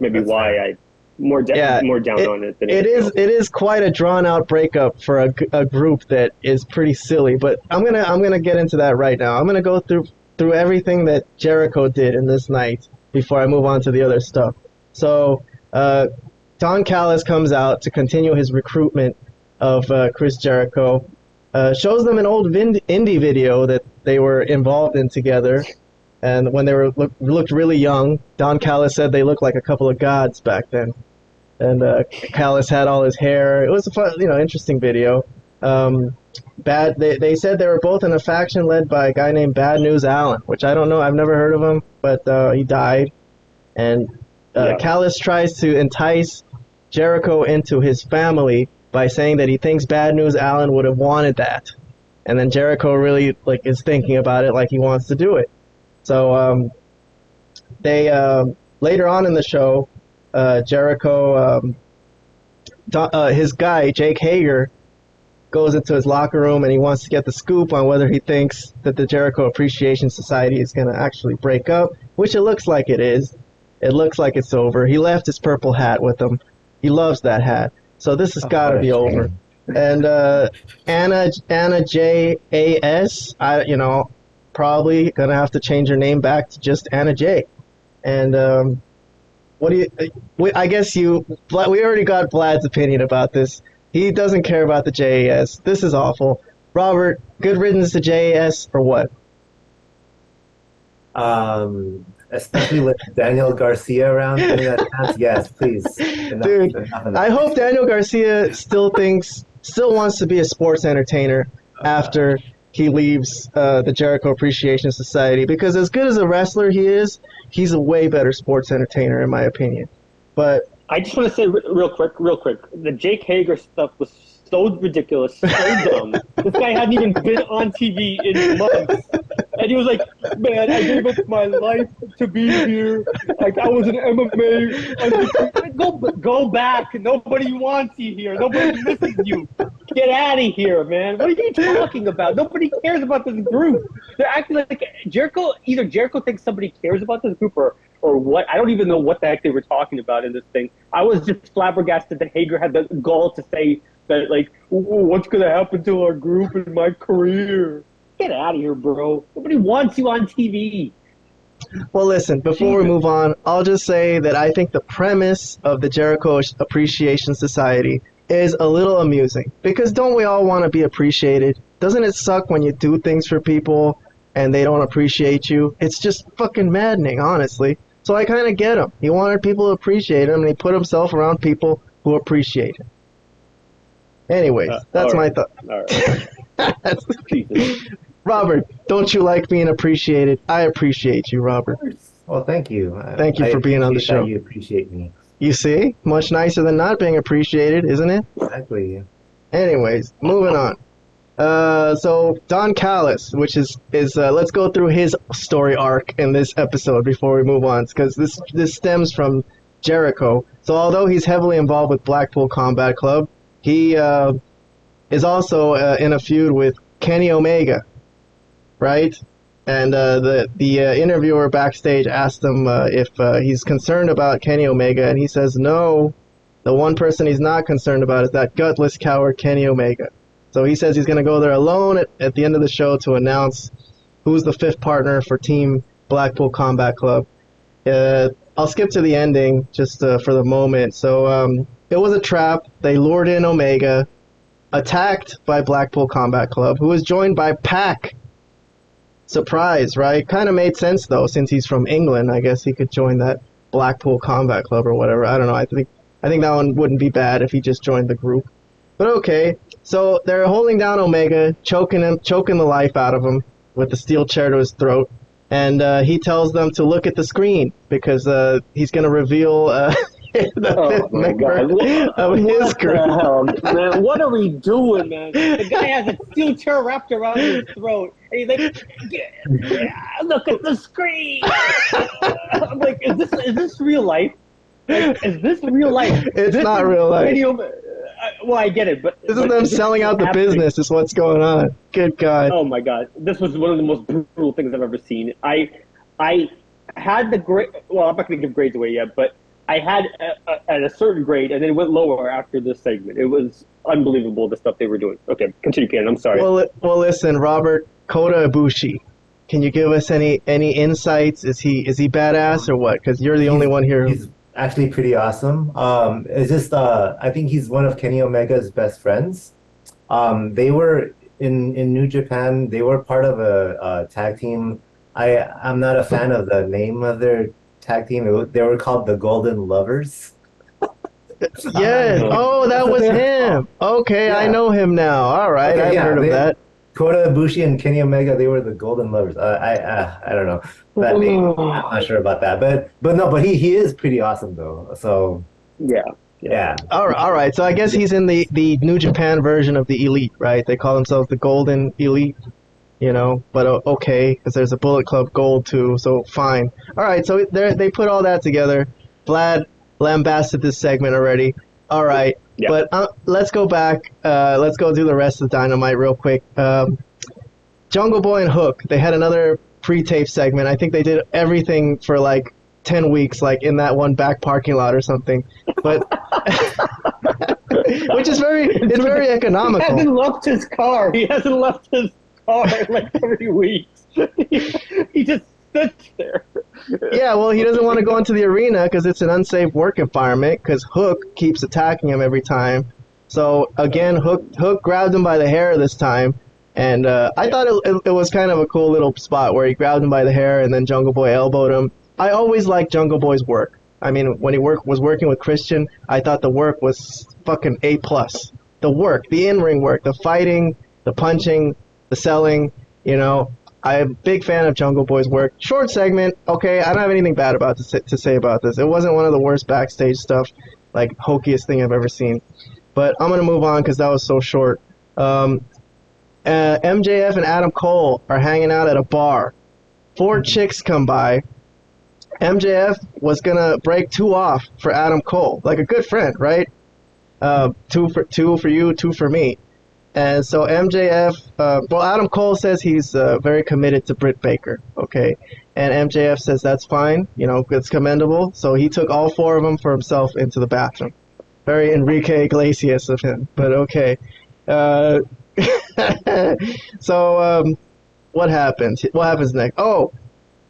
maybe why I more down on it than it is quite a drawn out breakup for a group that is pretty silly. But I'm gonna get into that right now. I'm gonna go through everything that Jericho did in this night before I move on to the other stuff. So Don Callis comes out to continue his recruitment of Chris Jericho. Shows them an old indie video that they were involved in together. And when they looked really young, Don Callis said they looked like a couple of gods back then. And Callis had all his hair. It was a fun, interesting video. They said they were both in a faction led by a guy named Bad News Allen, which I don't know. I've never heard of him, but he died. And Callis tries to entice Jericho into his family by saying that he thinks Bad News Allen would have wanted that. And then Jericho really is thinking about it like he wants to do it. So they later on in the show, Jericho, his guy, Jake Hager, goes into his locker room and he wants to get the scoop on whether he thinks that the Jericho Appreciation Society is going to actually break up, which it looks like it is. It looks like it's over. He left his purple hat with him. He loves that hat. So this has got to be over. And Anna J.A.S., probably going to have to change her name back to just Anna J. And I guess we already got Vlad's opinion about this. He doesn't care about the JAS. This is awful. Robert, good riddance to JAS or what? especially with Daniel Garcia around during that chance. Yes, please. Dude, I hope Daniel Garcia still wants to be a sports entertainer after he leaves the Jericho Appreciation Society, because as good as a wrestler he is, he's a way better sports entertainer in my opinion. But I just want to say real quick, the Jake Hager stuff was so ridiculous, so dumb. This guy hadn't even been on TV in months. And he was like, man, I gave up my life to be here. Like, I was an MMA. Go back. Nobody wants you here. Nobody misses you. Get out of here, man. What are you talking about? Nobody cares about this group. They're acting like Jericho. Either Jericho thinks somebody cares about this group or what. I don't even know what the heck they were talking about in this thing. I was just flabbergasted that Hager had the gall to say that, like, what's going to happen to our group and my career? Get out of here, bro. Nobody wants you on TV. Well, listen, before we move on, I'll just say that I think the premise of the Jericho Appreciation Society is a little amusing. Because don't we all want to be appreciated? Doesn't it suck when you do things for people and they don't appreciate you? It's just fucking maddening, honestly. So I kind of get him. He wanted people to appreciate him, and he put himself around people who appreciate him. Anyways, that's my thought. All right. Robert, don't you like being appreciated? I appreciate you, Robert. Well, thank you. Thank you for being on the show. You appreciate me. You see? Much nicer than not being appreciated, isn't it? Exactly. Anyways, moving on. So Don Callis, which is let's go through his story arc in this episode before we move on, because this stems from Jericho. So although he's heavily involved with Blackpool Combat Club, he is also in a feud with Kenny Omega, right? And the interviewer backstage asked him if he's concerned about Kenny Omega, and he says no. The one person he's not concerned about is that gutless coward Kenny Omega. So he says he's going to go there alone at the end of the show to announce who's the fifth partner for Team Blackpool Combat Club. I'll skip to the ending just for the moment. So it was a trap. They lured in Omega, attacked by Blackpool Combat Club, who was joined by Pac. Surprise, right? Kind of made sense, though, since he's from England. I guess he could join that Blackpool Combat Club or whatever. I don't know. I think that one wouldn't be bad if he just joined the group. But okay. So they're holding down Omega, choking the life out of him with the steel chair to his throat. And he tells them to look at the screen because he's going to reveal the fifth member of his group. Man, what are we doing, man? The guy has a steel chair wrapped around his throat, and he's like, "Look at the screen." I'm like, "Is this real life? Like, is this real life?" It's not real life. Well, I get it, but this is them selling out the business. Is what's going on. Good God. Oh my God, this was one of the most brutal things I've ever seen. I had the grade. Well, I'm not going to give grades away yet, but I had at a certain grade, and then it went lower after this segment. It was unbelievable the stuff they were doing. Okay, continue, Ken. I'm sorry. Well, listen, Robert, Kota Ibushi. Can you give us any insights? Is he badass or what? Because you're the only one here. He's actually pretty awesome. It's just I think he's one of Kenny Omega's best friends. They were in New Japan. They were part of a tag team. I'm not a fan of the name of their tag team. They were called the Golden Lovers. Yeah. Oh, that was him. Okay, yeah. I know him now. All right, okay, I've heard of that. Kota Ibushi and Kenny Omega, they were the Golden Lovers. I don't know that name. I'm not sure about that, but he is pretty awesome though. So yeah. All right. So I guess he's in the New Japan version of the Elite, right? They call themselves the Golden Elite, But okay, because there's a Bullet Club Gold too. So fine. All right. So they put all that together. Vlad lambasted this segment already. All right. Yeah. But let's go back. Let's go do the rest of Dynamite real quick. Jungle Boy and Hook, they had another pre-tape segment. I think they did everything for like 10 weeks, like in that one back parking lot or something. But which is very economical. He hasn't left his car. He hasn't left his car in like 3 weeks. He just sits there. Yeah, well, he doesn't want to go into the arena because it's an unsafe work environment because Hook keeps attacking him every time. So, again, Hook grabbed him by the hair this time. And I thought it was kind of a cool little spot where he grabbed him by the hair and then Jungle Boy elbowed him. I always liked Jungle Boy's work. I mean, when he was working with Christian, I thought the work was fucking A+. The work, the in-ring work, the fighting, the punching, the selling, you know. I'm a big fan of Jungle Boy's work. Short segment, okay, I don't have anything bad about to say about this. It wasn't one of the worst backstage stuff, like, hokiest thing I've ever seen. But I'm going to move on because that was so short. MJF and Adam Cole are hanging out at a bar. 4 chicks come by. MJF was going to break 2 off for Adam Cole, like a good friend, right? 2 for you, 2 for me. And so MJF, Adam Cole says he's very committed to Britt Baker, okay? And MJF says that's fine, you know, it's commendable. So he took all 4 of them for himself into the bathroom. Very Enrique Iglesias of him, but okay. So what happens? What happens next? Oh,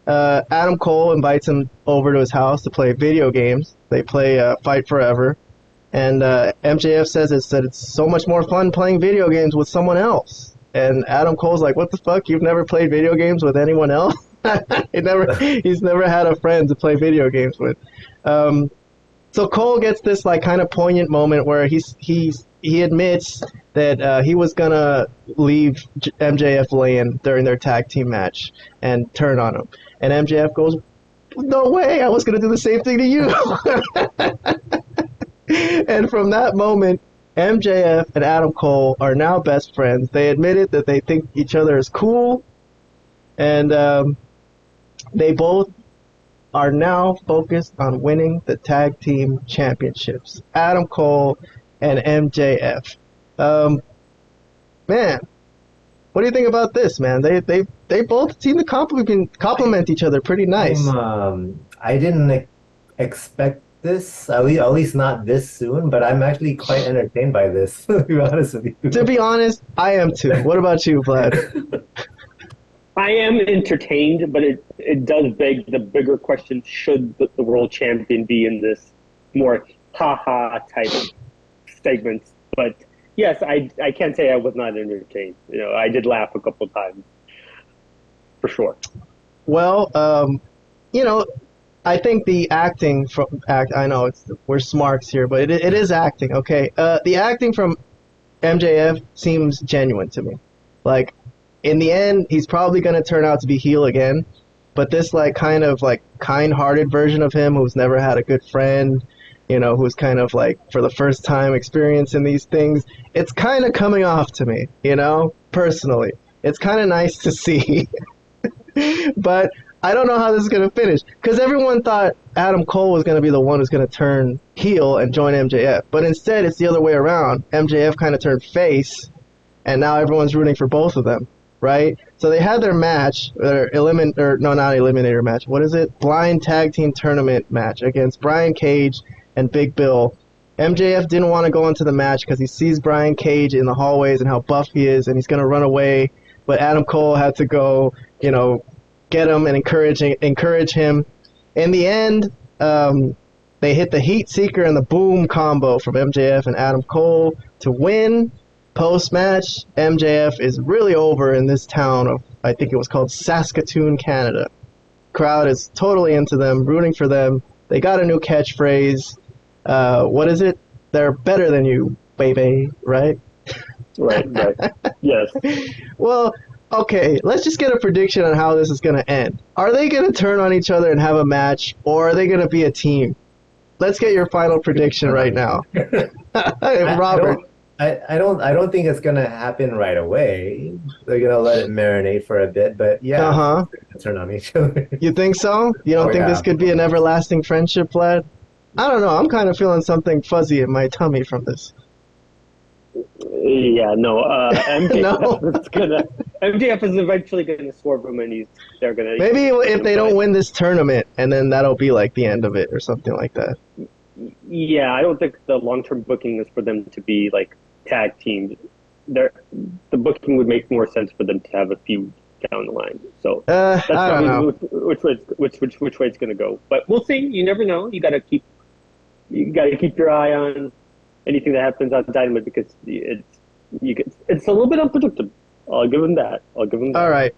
Adam Cole invites him over to his house to play video games. They play Fight Forever. And MJF says it's so much more fun playing video games with someone else. And Adam Cole's like, what the fuck? You've never played video games with anyone else? He's never had a friend to play video games with. So Cole gets this like kind of poignant moment where he admits that he was gonna leave MJF laying during their tag team match and turn on him. And MJF goes, no way, I was gonna do the same thing to you. And from that moment, MJF and Adam Cole are now best friends. They admitted that they think each other is cool, and they both are now focused on winning the tag team championships. Adam Cole and MJF. Man, what do you think about this, man? They both seem to compliment each other pretty nice. I didn't expect this, at least not this soon, but I'm actually quite entertained by this, to be honest with you. To be honest, I am too. What about you, Vlad? I am entertained, but it does beg the bigger question, should the world champion be in this more ha-ha type segments? But yes, I can't say I was not entertained. You know, I did laugh a couple of times, for sure. Well, you know, I think the acting I know we're smarks here, but it is acting, okay? The acting from MJF seems genuine to me. Like, in the end, he's probably going to turn out to be heel again, but this like kind of like kind-hearted version of him who's never had a good friend, you know, who's kind of like for the first time experiencing these things, it's kind of coming off to me, you know, personally. It's kind of nice to see. But I don't know how this is going to finish, because everyone thought Adam Cole was going to be the one who's going to turn heel and join MJF, but instead it's the other way around. MJF kind of turned face, and now everyone's rooting for both of them, right? So they had their match, not eliminator match. What is it? Blind tag team tournament match against Brian Cage and Big Bill. MJF didn't want to go into the match because he sees Brian Cage in the hallways and how buff he is, and he's going to run away. But Adam Cole had to go, you know, get him and encourage him. In the end, they hit the Heat Seeker and the Boom combo from MJF and Adam Cole to win. Post-match, MJF is really over in this town of, I think it was called Saskatoon, Canada. Crowd is totally into them, rooting for them. They got a new catchphrase. What is it? They're better than you, baby, right? Right. Yes. Well, okay, let's just get a prediction on how this is going to end. Are they going to turn on each other and have a match, or are they going to be a team? Let's get your final prediction right now. Robert. I don't think it's gonna happen right away. They're gonna let it marinate for a bit, but yeah, turn on each other. You think so? You don't think this could be an everlasting friendship, Vlad? I don't know. I'm kind of feeling something fuzzy in my tummy from this. Yeah, no. MJF is eventually gonna swerve him, and they're gonna. Maybe if they don't win this tournament, and then that'll be like the end of it, or something like that. Yeah, I don't think the long-term booking is for them to be like tag teams. The booking would make more sense for them to have a feud down the line. So that's I don't know which way it's going to go. But we'll see. You never know. You got to keep your eye on anything that happens on Dynamite, because it's a little bit unpredictable. I'll give them that. All right.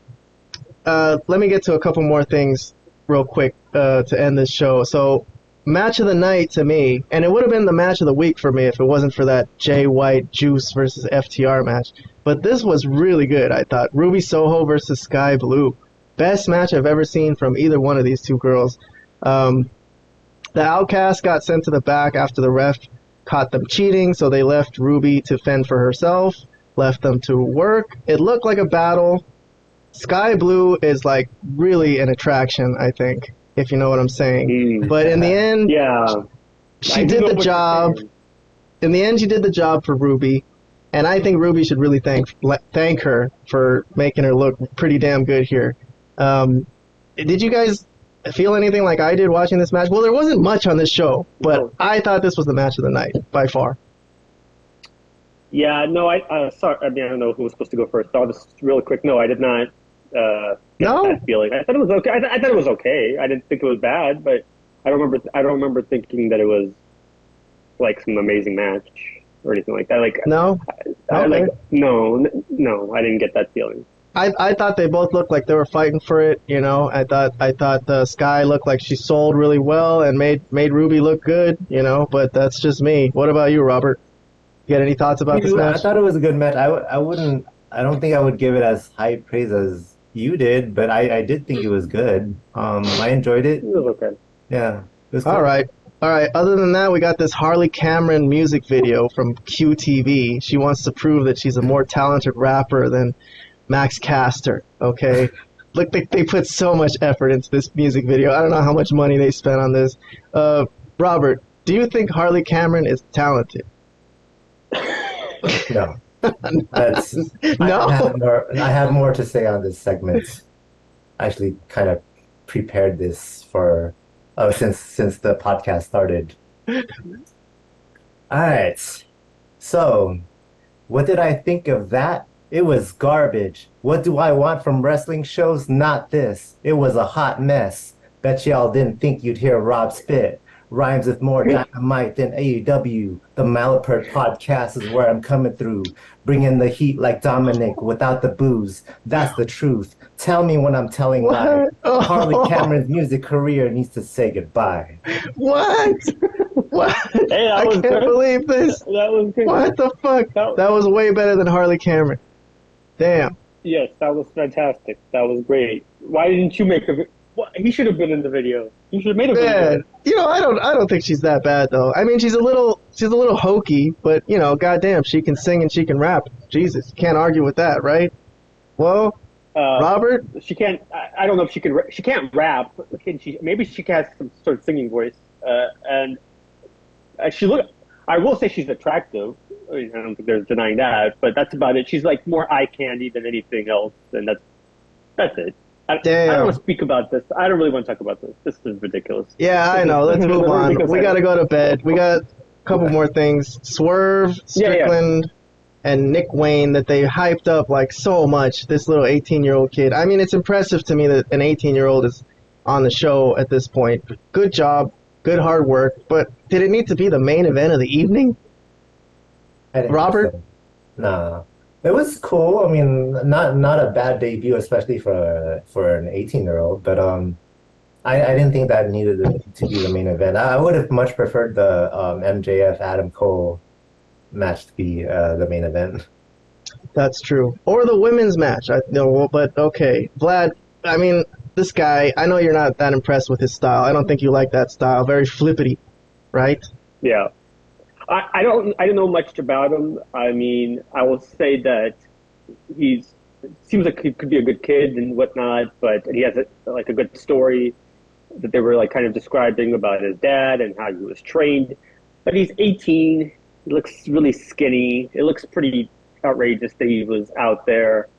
Let me get to a couple more things real quick to end this show. So, match of the night to me, and it would have been the match of the week for me if it wasn't for that Jay White Juice versus FTR match. But this was really good, I thought. Ruby Soho versus Sky Blue. Best match I've ever seen from either one of these two girls. The Outcast got sent to the back after the ref caught them cheating, so they left Ruby to fend for herself, left them to work. It looked like a battle. Sky Blue is like really an attraction, I think, if you know what I'm saying. But in the end, she did the job. In the end, she did the job for Ruby, and I think Ruby should really thank her for making her look pretty damn good here. Did you guys feel anything like I did watching this match? Well, there wasn't much on this show, but I thought this was the match of the night by far. Yeah, no, sorry. I mean, I don't know who was supposed to go first. I'll just really quick. No, I did not get that feeling. I thought it was okay. I thought it was okay. I didn't think it was bad, but I don't remember thinking that it was like some amazing match or anything like that. Like no, no, I didn't get that feeling. I thought they both looked like they were fighting for it. You know, I thought Sky looked like she sold really well and made Ruby look good. You know, but that's just me. What about you, Robert? You got any thoughts about this match? I thought it was a good match. I don't think I would give it as high praise as you did, but I did think it was good. I enjoyed it. It was okay. Yeah. It was All right. Other than that, we got this Harley Cameron music video from QTV. She wants to prove that she's a more talented rapper than Max Castor. Okay. Look, they put so much effort into this music video. I don't know how much money they spent on this. Robert, do you think Harley Cameron is talented? No. No. I have more to say on this segment. I actually kind of prepared this for since the podcast started. All right. So, what did I think of that? It was garbage. What do I want from wrestling shows? Not this. It was a hot mess. Bet y'all didn't think you'd hear Rob spit. Rhymes with more dynamite than AEW. The Malapert podcast is where I'm coming through. Bringing the heat like Dominic without the booze. That's the truth. Tell me when I'm telling lies. Harley Cameron's music career needs to say goodbye. What? Hey, I can't believe this. That was good. What the fuck? That was way better than Harley Cameron. Damn. Yes, that was fantastic. That was great. Why didn't you make a video? He should have been in the video. He should have made a video. You know, I don't think she's that bad though. I mean, she's a little hokey, but you know, goddamn, she can sing and she can rap. Jesus, you can't argue with that, right? Well, Robert, she can't. I don't know if she can. She can't rap. Maybe she has some sort of singing voice. And she look. I will say she's attractive. I mean, I don't think there's denying that, but that's about it. She's like more eye candy than anything else, and that's it. I don't want to speak about this. I don't really want to talk about this. This is ridiculous. Yeah, I know. Let's move on. We got to go to bed. We got a couple more things. Swerve, Strickland, and Nick Wayne that they hyped up like so much. This little 18-year-old kid. I mean, it's impressive to me that an 18-year-old is on the show at this point. Good job. Good hard work. But did it need to be the main event of the evening? Robert? So. No. It was cool. I mean, not a bad debut, especially for an 18-year-old. But I didn't think that needed to be the main event. I would have much preferred the MJF Adam Cole match to be the main event. That's true. Or the women's match. But okay, Vlad. I mean, this guy. I know you're not that impressed with his style. I don't think you like that style. Very flippity, right? Yeah. I don't know much about him. I mean, I will say that seems like he could be a good kid and whatnot, but he has a good story that they were like kind of describing about his dad and how he was trained. But he's 18. He looks really skinny. It looks pretty outrageous that he was out there.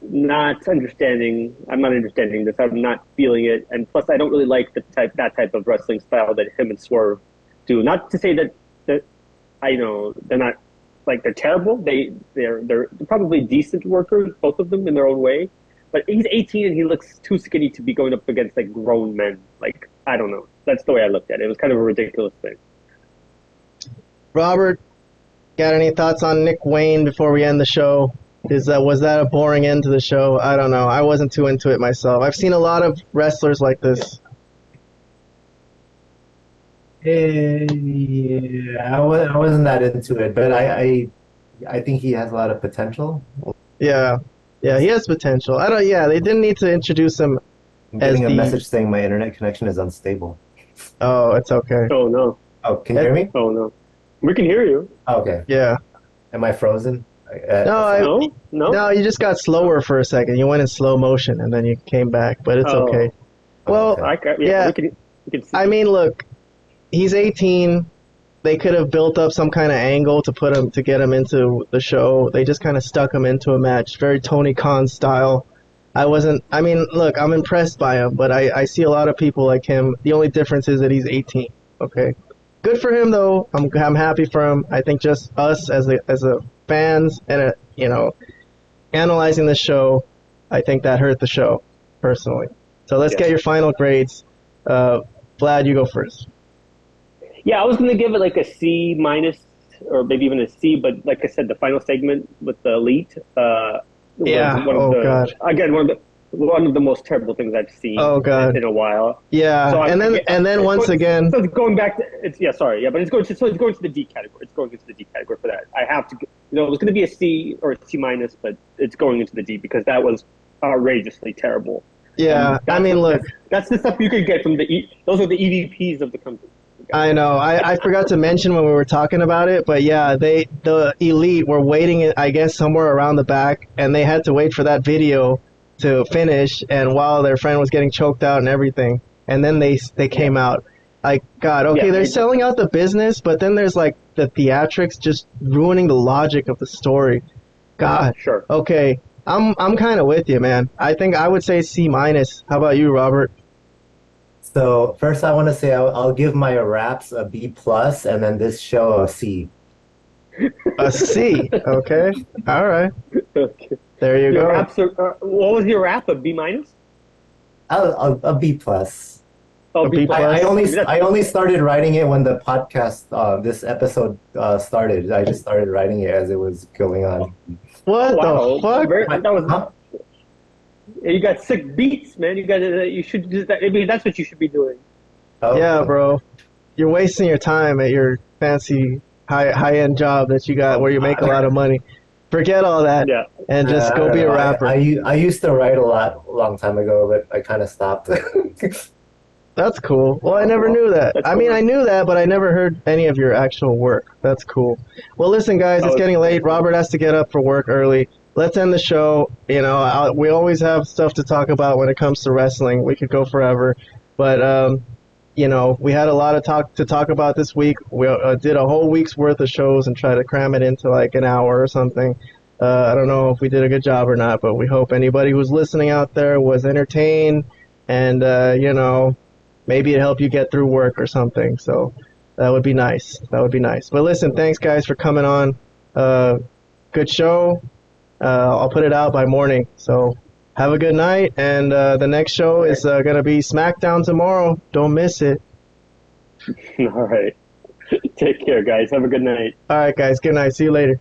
I'm not understanding this. I'm not feeling it. And plus, I don't really like that type of wrestling style that him and Swerve do. Not to say that I know they're not like they're terrible. They're probably decent workers, both of them in their own way. But he's 18 and he looks too skinny to be going up against like grown men. Like, I don't know. That's the way I looked at it. It was kind of a ridiculous thing. Robert, got any thoughts on Nick Wayne before we end the show? Was that a boring end to the show? I don't know. I wasn't too into it myself. I've seen a lot of wrestlers like this Yeah, I wasn't that into it, but I think he has a lot of potential. Yeah, yeah, he has potential. I don't. Yeah, they didn't need to introduce him I'm as getting a the. message saying my internet connection is unstable. Oh, it's okay. Oh no. Oh, can you hear me? Oh no. We can hear you. Oh, okay. Yeah. Am I frozen? No, No? No? no, you just got slower for a second. You went in slow motion and then you came back, but it's okay. Oh. Well, Okay. yeah. We can see. I mean, look, he's 18. They could have built up some kind of angle to get him into the show. They just kind of stuck him into a match, very Tony Khan style. I mean, look, I'm impressed by him, but I see a lot of people like him. The only difference is that he's 18. Okay. Good for him though. I'm happy for him. I think just us as a fans and analyzing the show, I think that hurt the show personally. So let's get your final grades. Vlad, you go first. Yeah, I was gonna give it like a C minus or maybe even a C, but like I said, the final segment with the elite was Yeah. one of Oh the God. again one of the most terrible things I've seen Oh God. in a while. Yeah. So And then once again. So it's going back to but it's going to the D category. It's going into the D category for that. I have to, it was going to be a C or a C minus, but it's going into the D because that was outrageously terrible. Yeah. I mean, look. That's the stuff you could get from those are the EVPs of the company. I know. I forgot to mention when we were talking about it, but yeah, the elite were waiting, I guess, somewhere around the back, and they had to wait for that video to finish, and while their friend was getting choked out and everything, and then they came out. Like, God, okay, they're selling out the business, but then there's like the theatrics just ruining the logic of the story. God. Sure. Okay, I'm kind of with you, man. I think I would say C minus. How about you, Robert? So first, I want to say I'll give my raps a B plus, and then this show a C. A C. Okay. All right. Okay. There you go. What was your rap? A B minus? A B plus. Oh, B plus. I only started writing it when the podcast this episode started. I just started writing it as it was going on. What the fuck? That was. You got sick beats, man. You should do that. I mean, that's what you should be doing. Oh. Yeah, bro. You're wasting your time at your fancy high end job that you got where you make a lot of money. Forget all that and just go be a rapper. I used to write a lot a long time ago, but I kind of stopped. That's cool. Well, I never knew that. I mean, I knew that, but I never heard any of your actual work. That's cool. Well, listen, guys, it's getting late. Robert has to get up for work early. Let's end the show. We always have stuff to talk about when it comes to wrestling. We could go forever, but we had a lot of to talk about this week. We did a whole week's worth of shows and tried to cram it into like an hour or something. I don't know if we did a good job or not, but we hope anybody who's listening out there was entertained and maybe it helped you get through work or something. So that would be nice. But listen, thanks guys for coming on. Good show. I'll put it out by morning. So have a good night. And the next show is going to be Smackdown tomorrow. Don't miss it. All right. Take care, guys. Have a good night. All right, guys. Good night. See you later.